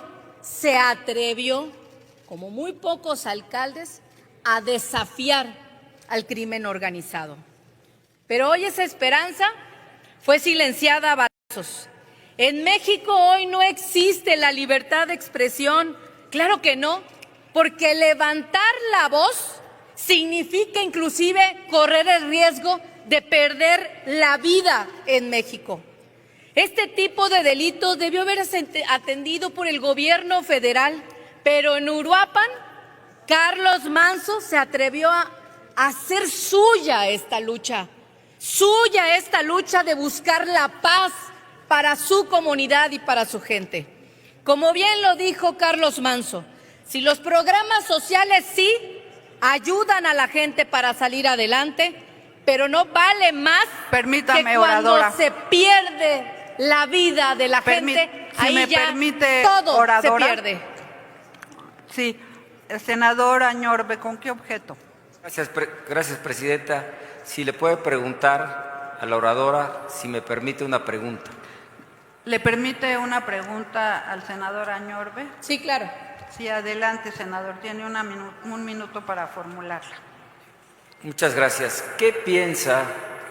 Speaker 14: como muy pocos alcaldes, a desafiar al crimen organizado. Pero hoy esa esperanza fue silenciada a balazos. En México hoy no existe la libertad de expresión. Claro que no, porque levantar la voz significa inclusive correr el riesgo de perder la vida en México. Este tipo de delitos debió haberse atendido por el gobierno federal, pero en Uruapan, Carlos Manso se atrevió a hacer suya esta lucha de buscar la paz para su comunidad y para su gente. Como bien lo dijo Carlos Manso, si los programas sociales sí ayudan a la gente para salir adelante, pero no vale más que cuando
Speaker 6: oradora.
Speaker 14: se pierde la vida de la gente,
Speaker 6: si
Speaker 14: ahí
Speaker 6: me
Speaker 14: ya
Speaker 6: permite,
Speaker 14: todo
Speaker 6: oradora.
Speaker 14: se pierde.
Speaker 6: Sí, senadora Añorbe, ¿con qué objeto?
Speaker 15: Gracias, presidenta. Si le puede preguntar a la oradora, si me permite una pregunta.
Speaker 6: ¿Le permite una pregunta al senador Añorbe?
Speaker 14: Sí, claro.
Speaker 6: Sí, adelante, senador. Tiene un minuto para formularla.
Speaker 15: Muchas gracias. ¿Qué piensa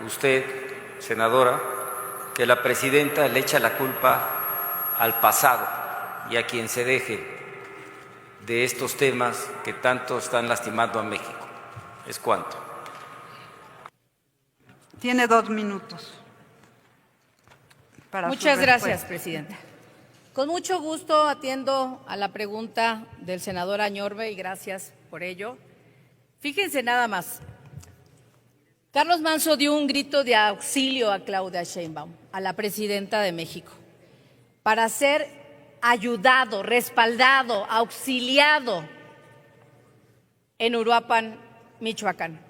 Speaker 15: usted, senadora, que la presidenta le echa la culpa al pasado y a quien se deje de estos temas que tanto están lastimando a México? ¿Es cuánto?
Speaker 6: Tiene 2 minutos.
Speaker 14: Muchas gracias, presidenta. Con mucho gusto atiendo a la pregunta del senador Añorbe y gracias por ello. Fíjense nada más. Carlos Manso dio un grito de auxilio a Claudia Sheinbaum, a la presidenta de México, para ser ayudado, respaldado, auxiliado en Uruapan, Michoacán.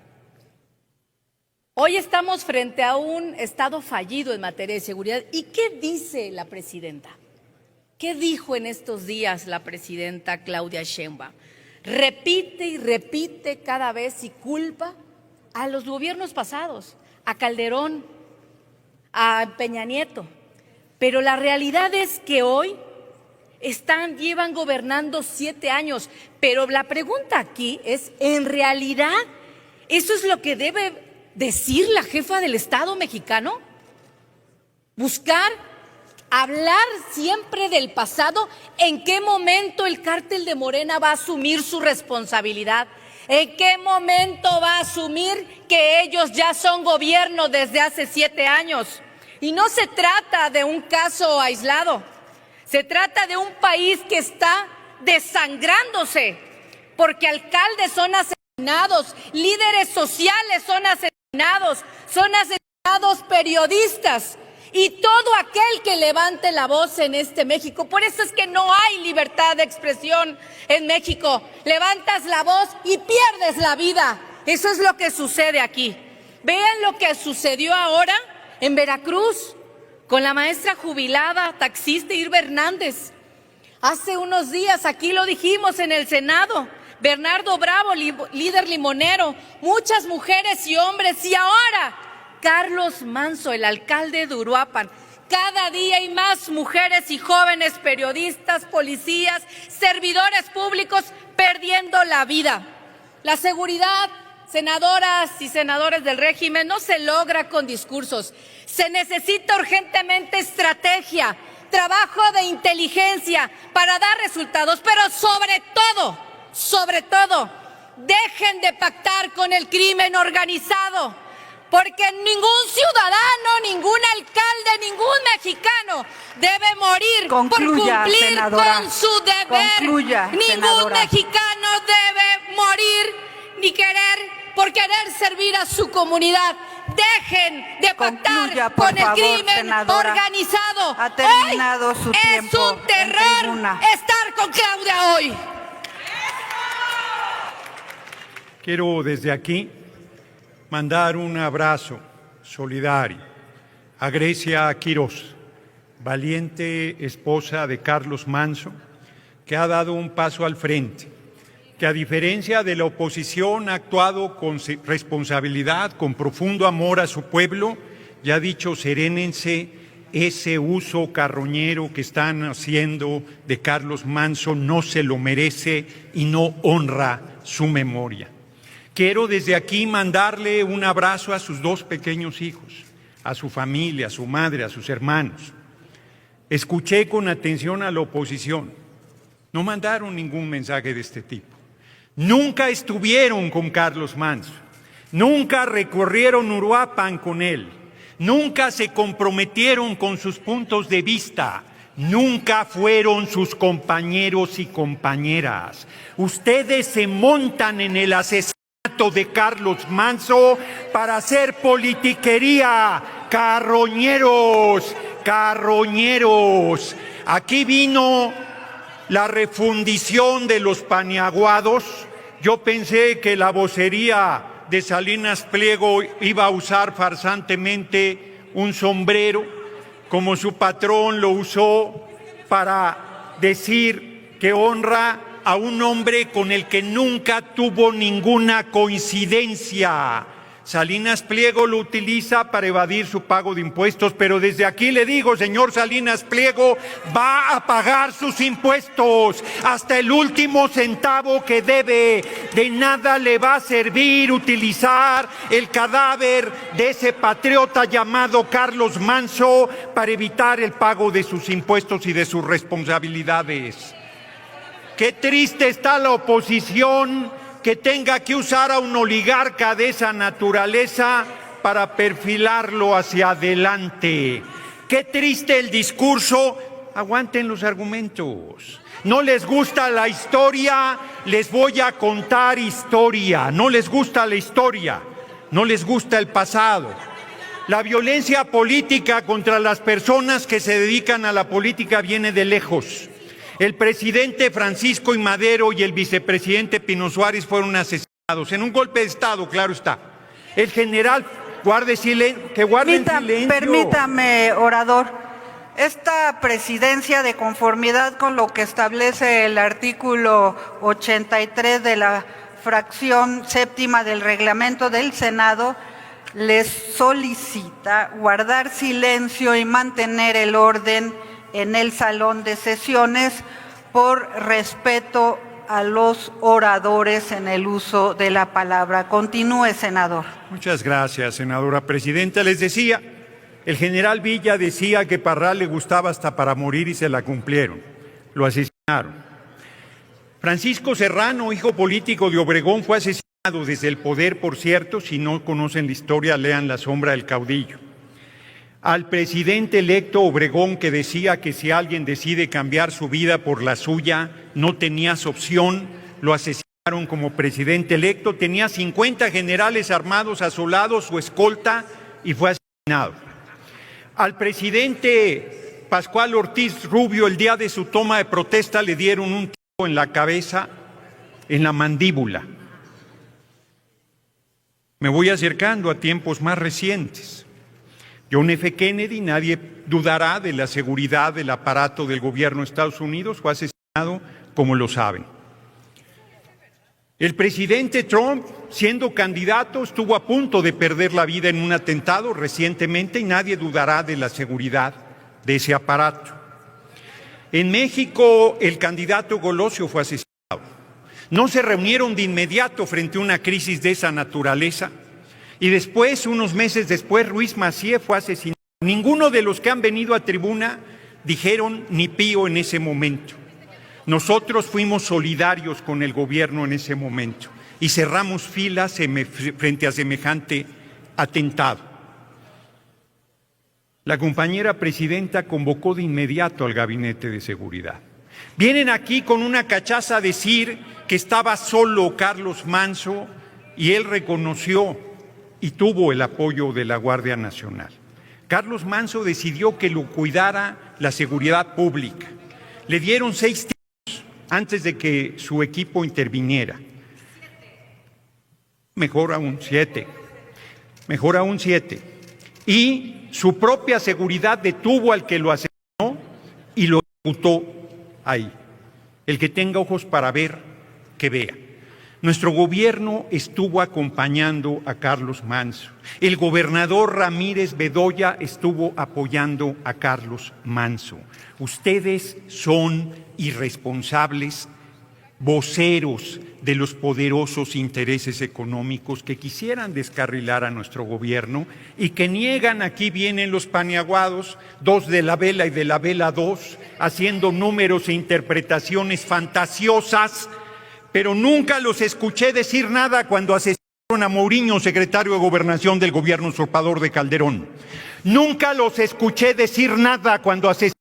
Speaker 14: Hoy estamos frente a un estado fallido en materia de seguridad. ¿Y qué dice la presidenta? ¿Qué dijo en estos días la presidenta Claudia Sheinbaum? Repite y repite cada vez y culpa a los gobiernos pasados, a Calderón, a Peña Nieto. Pero la realidad es que hoy llevan gobernando 7 años. Pero la pregunta aquí es, ¿en realidad eso es lo que debe decir la jefa del Estado mexicano? Buscar, hablar siempre del pasado. ¿En qué momento el cártel de Morena va a asumir su responsabilidad? ¿En qué momento va a asumir que ellos ya son gobierno desde hace 7 años? Y no se trata de un caso aislado, se trata de un país que está desangrándose, porque alcaldes son asesinados, líderes sociales son asesinados periodistas y todo aquel que levante la voz en este México. Por eso es que no hay libertad de expresión en México. Levantas la voz y pierdes la vida. Eso es lo que sucede aquí. Vean lo que sucedió ahora en Veracruz con la maestra jubilada taxista Irma Hernández. Hace unos días, aquí lo dijimos en el Senado, Bernardo Bravo, líder limonero, muchas mujeres y hombres, y ahora Carlos Manso, el alcalde de Uruapan. Cada día hay más mujeres y jóvenes periodistas, policías, servidores públicos perdiendo la vida. La seguridad, senadoras y senadores del régimen, no se logra con discursos. Se necesita urgentemente estrategia, trabajo de inteligencia para dar resultados, pero sobre todo, dejen de pactar con el crimen organizado, porque ningún ciudadano, ningún alcalde, ningún mexicano debe morir por cumplir
Speaker 6: senadora,
Speaker 14: con su deber. Ningún
Speaker 6: senadora.
Speaker 14: mexicano debe morir ni por querer servir a su comunidad. Dejen de pactar con el crimen
Speaker 6: senadora.
Speaker 14: organizado.
Speaker 6: Ha terminado su tiempo.
Speaker 14: Es un terror estar con Claudia hoy.
Speaker 4: Quiero desde aquí mandar un abrazo solidario a Grecia Quirós, valiente esposa de Carlos Manso, que ha dado un paso al frente, que a diferencia de la oposición ha actuado con responsabilidad, con profundo amor a su pueblo ya ha dicho, serénense, ese uso carroñero que están haciendo de Carlos Manso no se lo merece y no honra su memoria. Quiero desde aquí mandarle un abrazo a sus dos pequeños hijos, a su familia, a su madre, a sus hermanos. Escuché con atención a la oposición. No mandaron ningún mensaje de este tipo. Nunca estuvieron con Carlos Manso. Nunca recorrieron Uruapan con él. Nunca se comprometieron con sus puntos de vista. Nunca fueron sus compañeros y compañeras. Ustedes se montan en el asesinato de Carlos Manso para hacer politiquería. Carroñeros, carroñeros. Aquí vino la refundición de los paniaguados. Yo pensé que la vocería de Salinas Pliego iba a usar farsantemente un sombrero, como su patrón lo usó para decir que honra a un hombre con el que nunca tuvo ninguna coincidencia. Salinas Pliego lo utiliza para evadir su pago de impuestos, pero desde aquí le digo, señor Salinas Pliego, va a pagar sus impuestos hasta el último centavo que debe. De nada le va a servir utilizar el cadáver de ese patriota llamado Carlos Manso para evitar el pago de sus impuestos y de sus responsabilidades. Qué triste está la oposición que tenga que usar a un oligarca de esa naturaleza para perfilarlo hacia adelante. Qué triste el discurso. Aguanten los argumentos. No les gusta la historia, les voy a contar historia. No les gusta la historia, no les gusta el pasado. La violencia política contra las personas que se dedican a la política viene de lejos. El presidente Francisco I. Madero y el vicepresidente Pino Suárez fueron asesinados en un golpe de Estado, claro está. El general, guarden silencio.
Speaker 6: Permítame, orador. Esta presidencia, de conformidad con lo que establece el artículo 83 de la fracción séptima del reglamento del Senado, les solicita guardar silencio y mantener el orden en el salón de sesiones por respeto a los oradores en el uso de la palabra. Continúe, senador.
Speaker 4: Muchas gracias, senadora presidenta. Les decía, el general Villa decía que Parral le gustaba hasta para morir y se la cumplieron. Lo asesinaron. Francisco Serrano, hijo político de Obregón, fue asesinado desde el poder, por cierto. Si no conocen la historia, lean La sombra del caudillo. Al presidente electo Obregón, que decía que si alguien decide cambiar su vida por la suya, no tenías opción, lo asesinaron como presidente electo. Tenía 50 generales armados a su lado, su escolta, y fue asesinado. Al presidente Pascual Ortiz Rubio, el día de su toma de protesta, le dieron un tiro en la cabeza, en la mandíbula. Me voy acercando a tiempos más recientes. John F. Kennedy, nadie dudará de la seguridad del aparato del gobierno de Estados Unidos, fue asesinado, como lo saben. El presidente Trump, siendo candidato, estuvo a punto de perder la vida en un atentado recientemente y nadie dudará de la seguridad de ese aparato. En México, el candidato Colosio fue asesinado. No se reunieron de inmediato frente a una crisis de esa naturaleza. Y después, unos meses después, Ruiz Massieu fue asesinado. Ninguno de los que han venido a tribuna dijeron ni pío en ese momento. Nosotros fuimos solidarios con el gobierno en ese momento y cerramos filas frente a semejante atentado. La compañera presidenta convocó de inmediato al Gabinete de Seguridad. Vienen aquí con una cachaza a decir que estaba solo Carlos Manso y él reconoció y tuvo el apoyo de la Guardia Nacional. Carlos Manso decidió que lo cuidara la seguridad pública. Le dieron 6 tiros antes de que su equipo interviniera. Mejor aún 7. Mejor aún 7. Y su propia seguridad detuvo al que lo asesinó y lo ejecutó ahí. El que tenga ojos para ver, que vea. Nuestro gobierno estuvo acompañando a Carlos Manso. El gobernador Ramírez Bedoya estuvo apoyando a Carlos Manso. Ustedes son irresponsables, voceros de los poderosos intereses económicos que quisieran descarrilar a nuestro gobierno y que niegan. Aquí vienen los paniaguados, 2 de la vela y de la vela 2, haciendo números e interpretaciones fantasiosas, pero nunca los escuché decir nada cuando asesinaron a Mourinho, secretario de Gobernación del gobierno usurpador de Calderón. Nunca los escuché decir nada cuando asesinaron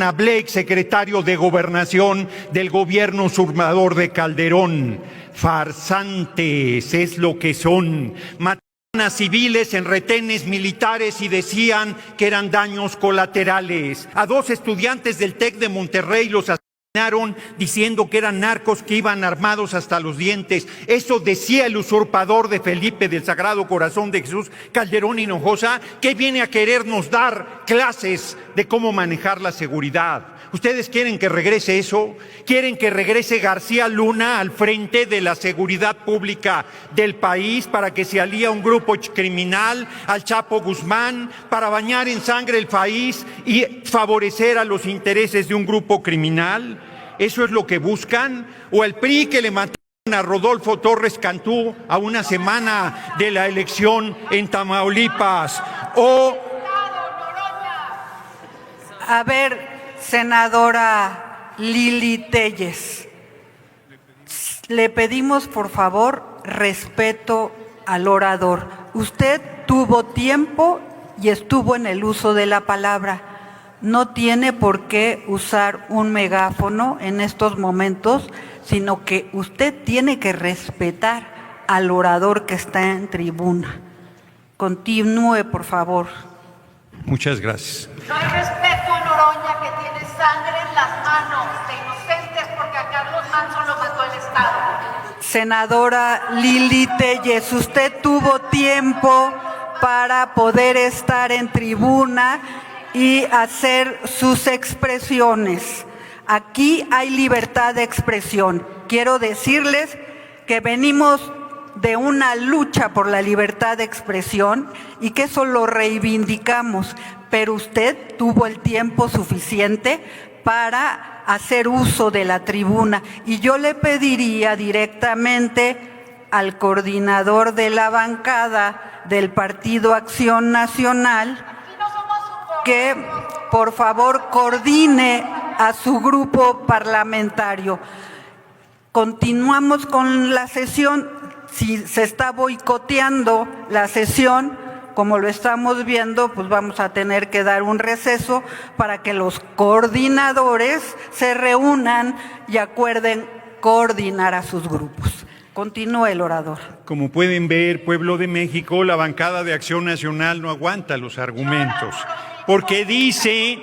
Speaker 4: a Blake, secretario de Gobernación del gobierno usurpador de Calderón. Farsantes es lo que son. Mataron a civiles en retenes militares y decían que eran daños colaterales. A 2 estudiantes del TEC de Monterrey los asesinaron diciendo que eran narcos que iban armados hasta los dientes. Eso decía el usurpador de Felipe del Sagrado Corazón de Jesús, Calderón Hinojosa, que viene a querernos dar clases de cómo manejar la seguridad. ¿Ustedes quieren que regrese eso? ¿Quieren que regrese García Luna al frente de la seguridad pública del país para que se alíe a un grupo criminal, al Chapo Guzmán, para bañar en sangre el país y favorecer a los intereses de un grupo criminal? ¿Eso es lo que buscan? ¿O el PRI, que le mataron a Rodolfo Torres Cantú a una semana de la elección en Tamaulipas? ¿O
Speaker 6: a ver, senadora Lili Téllez, le pedimos por favor respeto al orador. Usted tuvo tiempo y estuvo en el uso de la palabra. No tiene por qué usar un megáfono en estos momentos, sino que usted tiene que respetar al orador que está en tribuna. Continúe, por favor.
Speaker 4: Muchas gracias.
Speaker 13: No hay respeto a Noroña, que tiene sangre en las manos de inocentes porque a Carlos Manso lo mató el Estado.
Speaker 6: Senadora Lili Téllez, usted tuvo tiempo para poder estar en tribuna y hacer sus expresiones. Aquí hay libertad de expresión. Quiero decirles que venimos de una lucha por la libertad de expresión y que eso lo reivindicamos, pero usted tuvo el tiempo suficiente para hacer uso de la tribuna y yo le pediría directamente al coordinador de la bancada del Partido Acción Nacional que por favor coordine a su grupo parlamentario. Continuamos con la sesión. Si se está boicoteando la sesión, como lo estamos viendo, pues vamos a tener que dar un receso para que los coordinadores se reúnan y acuerden coordinar a sus grupos. Continúe el orador.
Speaker 4: Como pueden ver, pueblo de México, la bancada de Acción Nacional no aguanta los argumentos, porque dice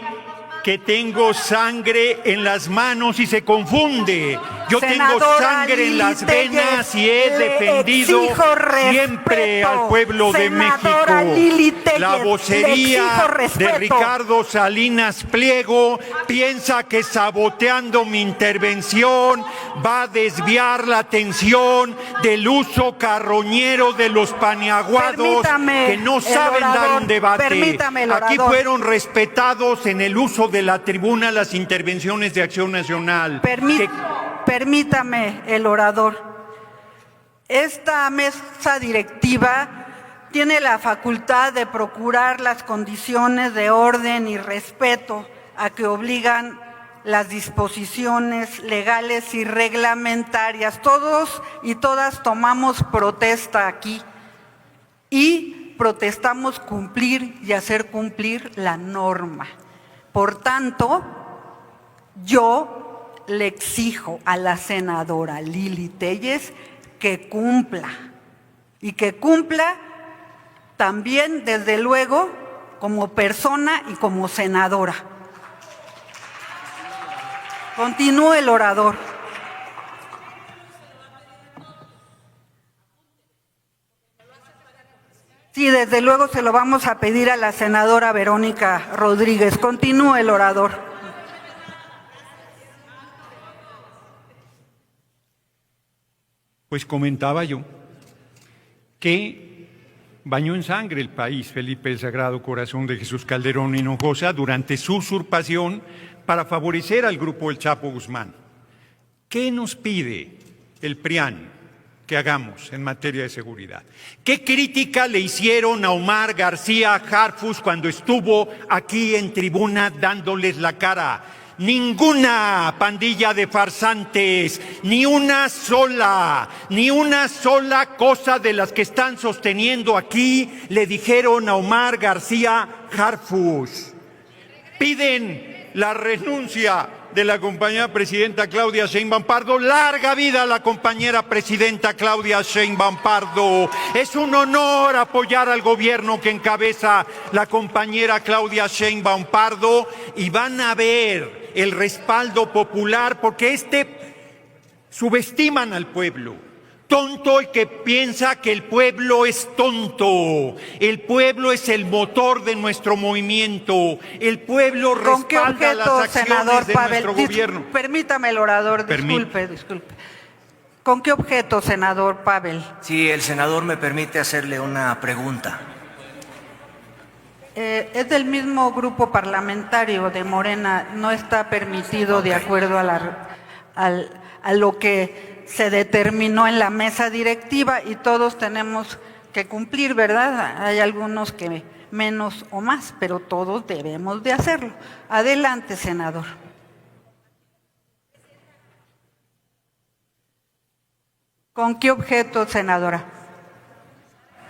Speaker 4: que tengo sangre en las manos y se confunde. Yo tengo sangre en las venas y he defendido siempre al pueblo de México. La vocería de Ricardo Salinas Pliego piensa que saboteando mi intervención va a desviar la atención del uso carroñero de los paniaguados que no saben dar un debate. Aquí fueron respetados en el uso de la tribuna las intervenciones de Acción Nacional.
Speaker 6: Permítame, el orador. Esta mesa directiva tiene la facultad de procurar las condiciones de orden y respeto a que obligan las disposiciones legales y reglamentarias. Todos y todas tomamos protesta aquí y protestamos cumplir y hacer cumplir la norma. Por tanto, yo le exijo a la senadora Lili Téllez que cumpla y que cumpla también, desde luego, como persona y como senadora. Continúe el orador. Sí, desde luego se lo vamos a pedir a la senadora Verónica Rodríguez. Continúe el orador.
Speaker 4: Pues comentaba yo que bañó en sangre el país Felipe el Sagrado Corazón de Jesús Calderón Hinojosa durante su usurpación para favorecer al grupo El Chapo Guzmán. ¿Qué nos pide el PRIAN que hagamos en materia de seguridad? ¿Qué crítica le hicieron a Omar García Harfuch cuando estuvo aquí en tribuna dándoles la cara? Ninguna pandilla de farsantes, ni una sola cosa de las que están sosteniendo aquí le dijeron a Omar García Harfuch. Piden la renuncia de la compañera presidenta Claudia Sheinbaum Pardo. ¡Larga vida a la compañera presidenta Claudia Sheinbaum Pardo! Es un honor apoyar al gobierno que encabeza la compañera Claudia Sheinbaum Pardo, y van a ver el respaldo popular, porque subestiman al pueblo. Tonto el que piensa que el pueblo es tonto. El pueblo es el motor de nuestro movimiento. El pueblo respalda las acciones de nuestro gobierno.
Speaker 6: Permítame, el orador, disculpe. ¿Con qué objeto, senador Pavel?
Speaker 16: Sí, el senador me permite hacerle una pregunta.
Speaker 6: Es del mismo grupo parlamentario de Morena, no está permitido de acuerdo a lo que se determinó en la mesa directiva, y todos tenemos que cumplir, ¿verdad? Hay algunos que menos o más, pero todos debemos de hacerlo. Adelante, senador. ¿Con qué objeto, senadora?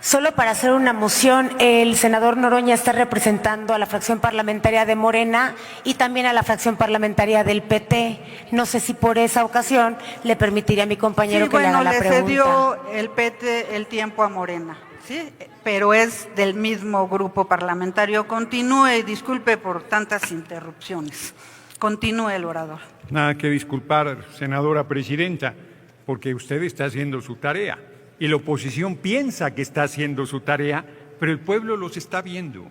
Speaker 17: Solo para hacer una moción, el senador Noroña está representando a la fracción parlamentaria de Morena y también a la fracción parlamentaria del PT. No sé si por esa ocasión le permitiría a mi compañero que le haga la pregunta.
Speaker 6: Le cedió el PT el tiempo a Morena, ¿sí? Pero es del mismo grupo parlamentario. Continúe y disculpe por tantas interrupciones. Continúe el orador.
Speaker 4: Nada que disculpar, senadora presidenta, porque usted está haciendo su tarea. Y la oposición piensa que está haciendo su tarea, pero el pueblo los está viendo.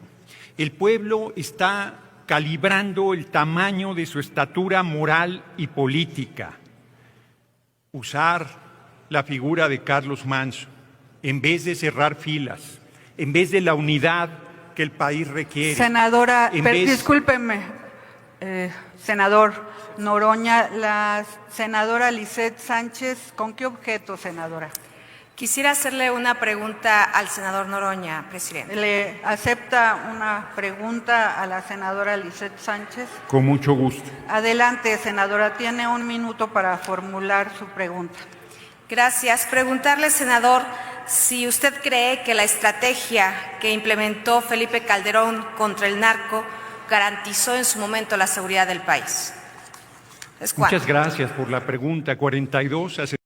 Speaker 4: El pueblo está calibrando el tamaño de su estatura moral y política. Usar la figura de Carlos Manso, en vez de cerrar filas, en vez de la unidad que el país requiere.
Speaker 6: Senadora, discúlpeme, senador Noroña, la senadora Lisette Sánchez, ¿con qué objeto, senadora?
Speaker 11: Quisiera hacerle una pregunta al senador Noroña, presidente.
Speaker 6: ¿Le acepta una pregunta a la senadora Lisette Sánchez?
Speaker 4: Con mucho gusto.
Speaker 6: Adelante, senadora, tiene 1 minuto para formular su pregunta.
Speaker 11: Gracias. Preguntarle, senador, si usted cree que la estrategia que implementó Felipe Calderón contra el narco garantizó en su momento la seguridad del país.
Speaker 4: Muchas gracias por la pregunta. 42 asesinados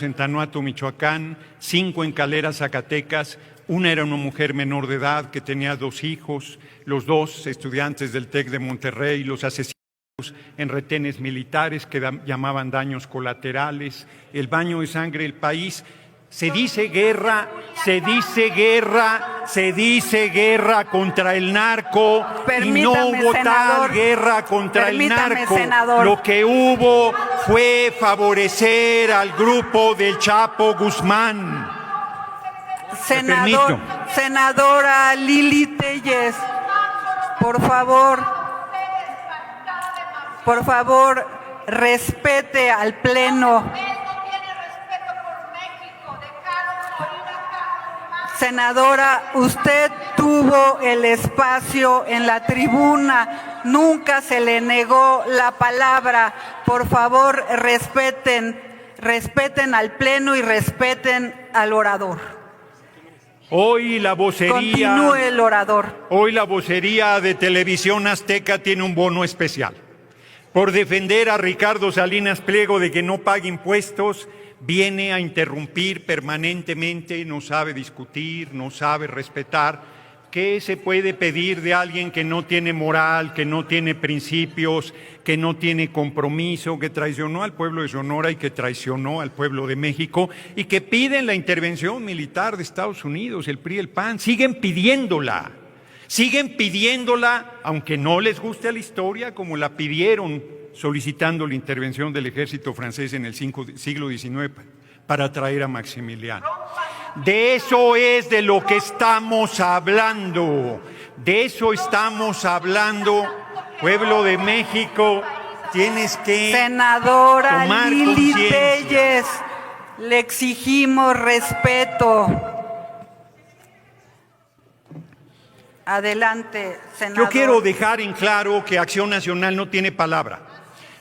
Speaker 4: en Tanuato, Michoacán, 5 en Calera, Zacatecas. Una era una mujer menor de edad que tenía 2 hijos, los 2 estudiantes del TEC de Monterrey, los asesinados en retenes militares que llamaban daños colaterales, el baño de sangre del país. Se dice guerra contra el narco.
Speaker 6: Permítame,
Speaker 4: y no hubo tal guerra contra el narco.
Speaker 6: Senador.
Speaker 4: Lo que hubo fue favorecer al grupo del Chapo Guzmán.
Speaker 6: Senadora Lili Telles, por favor, respete al Pleno. Senadora, usted tuvo el espacio en la tribuna, nunca se le negó la palabra. Por favor, respeten al Pleno y respeten al orador.
Speaker 4: Hoy la vocería.
Speaker 6: Continúe el orador.
Speaker 4: Hoy la vocería de Televisión Azteca tiene un bono especial. Por defender a Ricardo Salinas Pliego de que no pague impuestos, viene a interrumpir permanentemente, no sabe discutir, no sabe respetar. ¿Qué se puede pedir de alguien que no tiene moral, que no tiene principios, que no tiene compromiso, que traicionó al pueblo de Sonora y que traicionó al pueblo de México y que piden la intervención militar de Estados Unidos, el PRI y el PAN? Siguen pidiéndola, aunque no les guste la historia, como la pidieron solicitando la intervención del ejército francés en el siglo XIX para traer a Maximiliano. De eso es de lo que estamos hablando. De eso estamos hablando. Pueblo de México, tienes que
Speaker 6: Senadora
Speaker 4: tomar
Speaker 6: Lili
Speaker 4: conciencia.
Speaker 6: Telles, le exigimos respeto. Adelante, senador.
Speaker 4: Yo quiero dejar en claro que Acción Nacional no tiene palabra.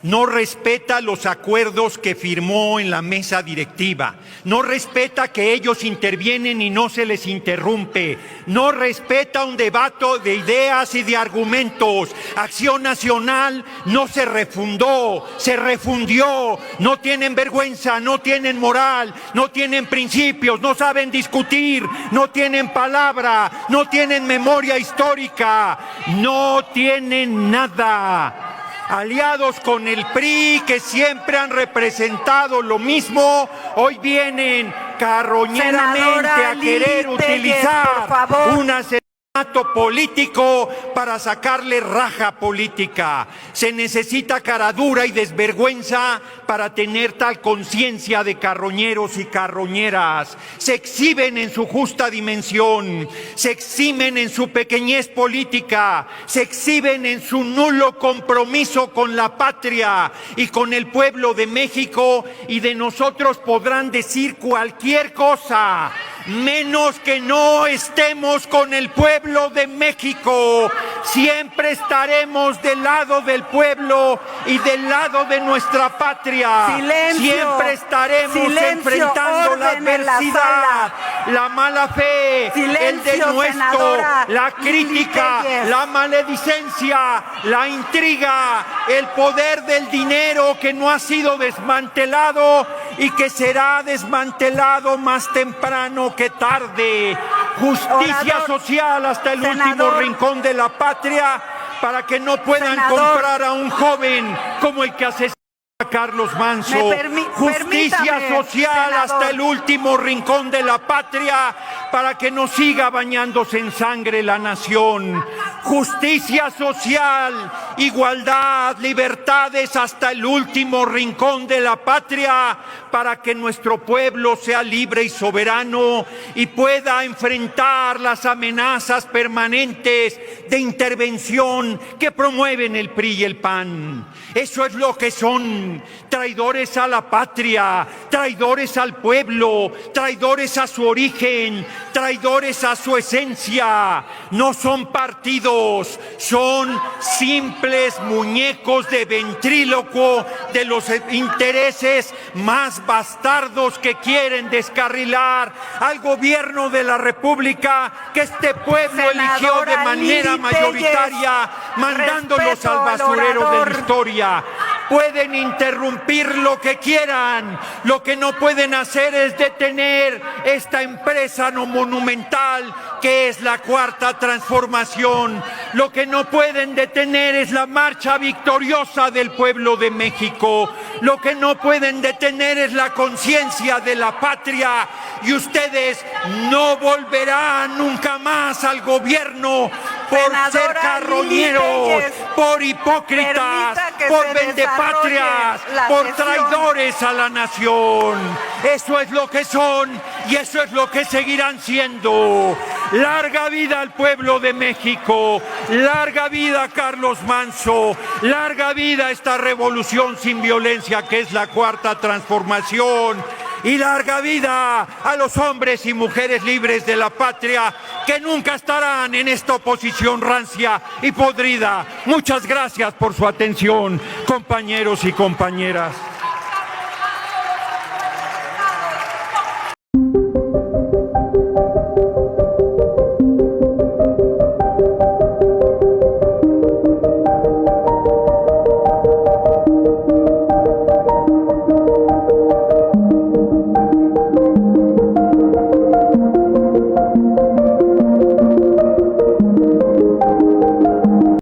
Speaker 4: No respeta los acuerdos que firmó en la mesa directiva. No respeta que ellos intervienen y no se les interrumpe. No respeta un debate de ideas y de argumentos. Acción Nacional no se refundó, se refundió. No tienen vergüenza, no tienen moral, no tienen principios, no saben discutir, no tienen palabra, no tienen memoria histórica, no tienen nada. Aliados con el PRI, que siempre han representado lo mismo, hoy vienen carroñeramente
Speaker 6: Senadora
Speaker 4: a querer
Speaker 6: Lili Telles,
Speaker 4: utilizar
Speaker 6: por favor.
Speaker 4: un asesinato político para sacarle raja política. Se necesita caradura y desvergüenza para tener tal conciencia de carroñeros y carroñeras. Se exhiben en su justa dimensión, se eximen en su pequeñez política, se exhiben en su nulo compromiso con la patria y con el pueblo de México, y de nosotros podrán decir cualquier cosa, menos que no estemos con el pueblo de México. Siempre estaremos del lado del pueblo y del lado de nuestra patria.
Speaker 6: Silencio.
Speaker 4: Siempre estaremos enfrentando la adversidad, la mala fe,
Speaker 6: Silencio,
Speaker 4: el denuesto,
Speaker 6: senadora
Speaker 4: la crítica,
Speaker 6: Lili Telles.
Speaker 4: la maledicencia, la intriga, el poder del dinero que no ha sido desmantelado y que será desmantelado más temprano que tarde. Justicia
Speaker 6: Orador,
Speaker 4: social hasta el último
Speaker 6: senador.
Speaker 4: rincón de la patria, para que no puedan
Speaker 6: Senador.
Speaker 4: comprar a un joven como el que asesinó a Carlos Manso. Justicia
Speaker 6: permítame,
Speaker 4: social
Speaker 6: senador.
Speaker 4: hasta el último rincón de la patria, para que no siga bañándose en sangre la nación. Justicia social, igualdad, libertades hasta el último rincón de la patria, para que nuestro pueblo sea libre y soberano y pueda enfrentar las amenazas permanentes de intervención que promueven el PRI y el PAN. Eso es lo que son: traidores a la patria, traidores al pueblo, traidores a su origen, traidores a su esencia. No son partidos, son simples muñecos de ventrílocuo de los intereses más bastardos que quieren descarrilar al gobierno de la República que este pueblo eligió de manera
Speaker 6: Lili Telles,
Speaker 4: mayoritaria, mandándolos
Speaker 6: respeto
Speaker 4: al
Speaker 6: al
Speaker 4: basurero de
Speaker 6: orador.
Speaker 4: la historia. Pueden interrumpir lo que quieran, lo que no pueden hacer es detener esta empresa no monumental que es la Cuarta Transformación. Lo que no pueden detener es la marcha victoriosa del pueblo de México. Lo que no pueden detener es la conciencia de la patria, y ustedes no volverán nunca más al gobierno por
Speaker 6: Senadora
Speaker 4: ser carroñeros,
Speaker 6: Lili Telles,
Speaker 4: por hipócritas,
Speaker 6: permita que
Speaker 4: por
Speaker 6: se
Speaker 4: vendepatrias,
Speaker 6: desarrolle la
Speaker 4: por
Speaker 6: sesión.
Speaker 4: traidores a la nación. Eso es lo que son y eso es lo que seguirán siendo. Larga vida al pueblo de México, larga vida a Carlos Manso, larga vida a esta revolución sin violencia que es la Cuarta Transformación. Y larga vida a los hombres y mujeres libres de la patria que nunca estarán en esta oposición rancia y podrida. Muchas gracias por su atención, compañeros y compañeras.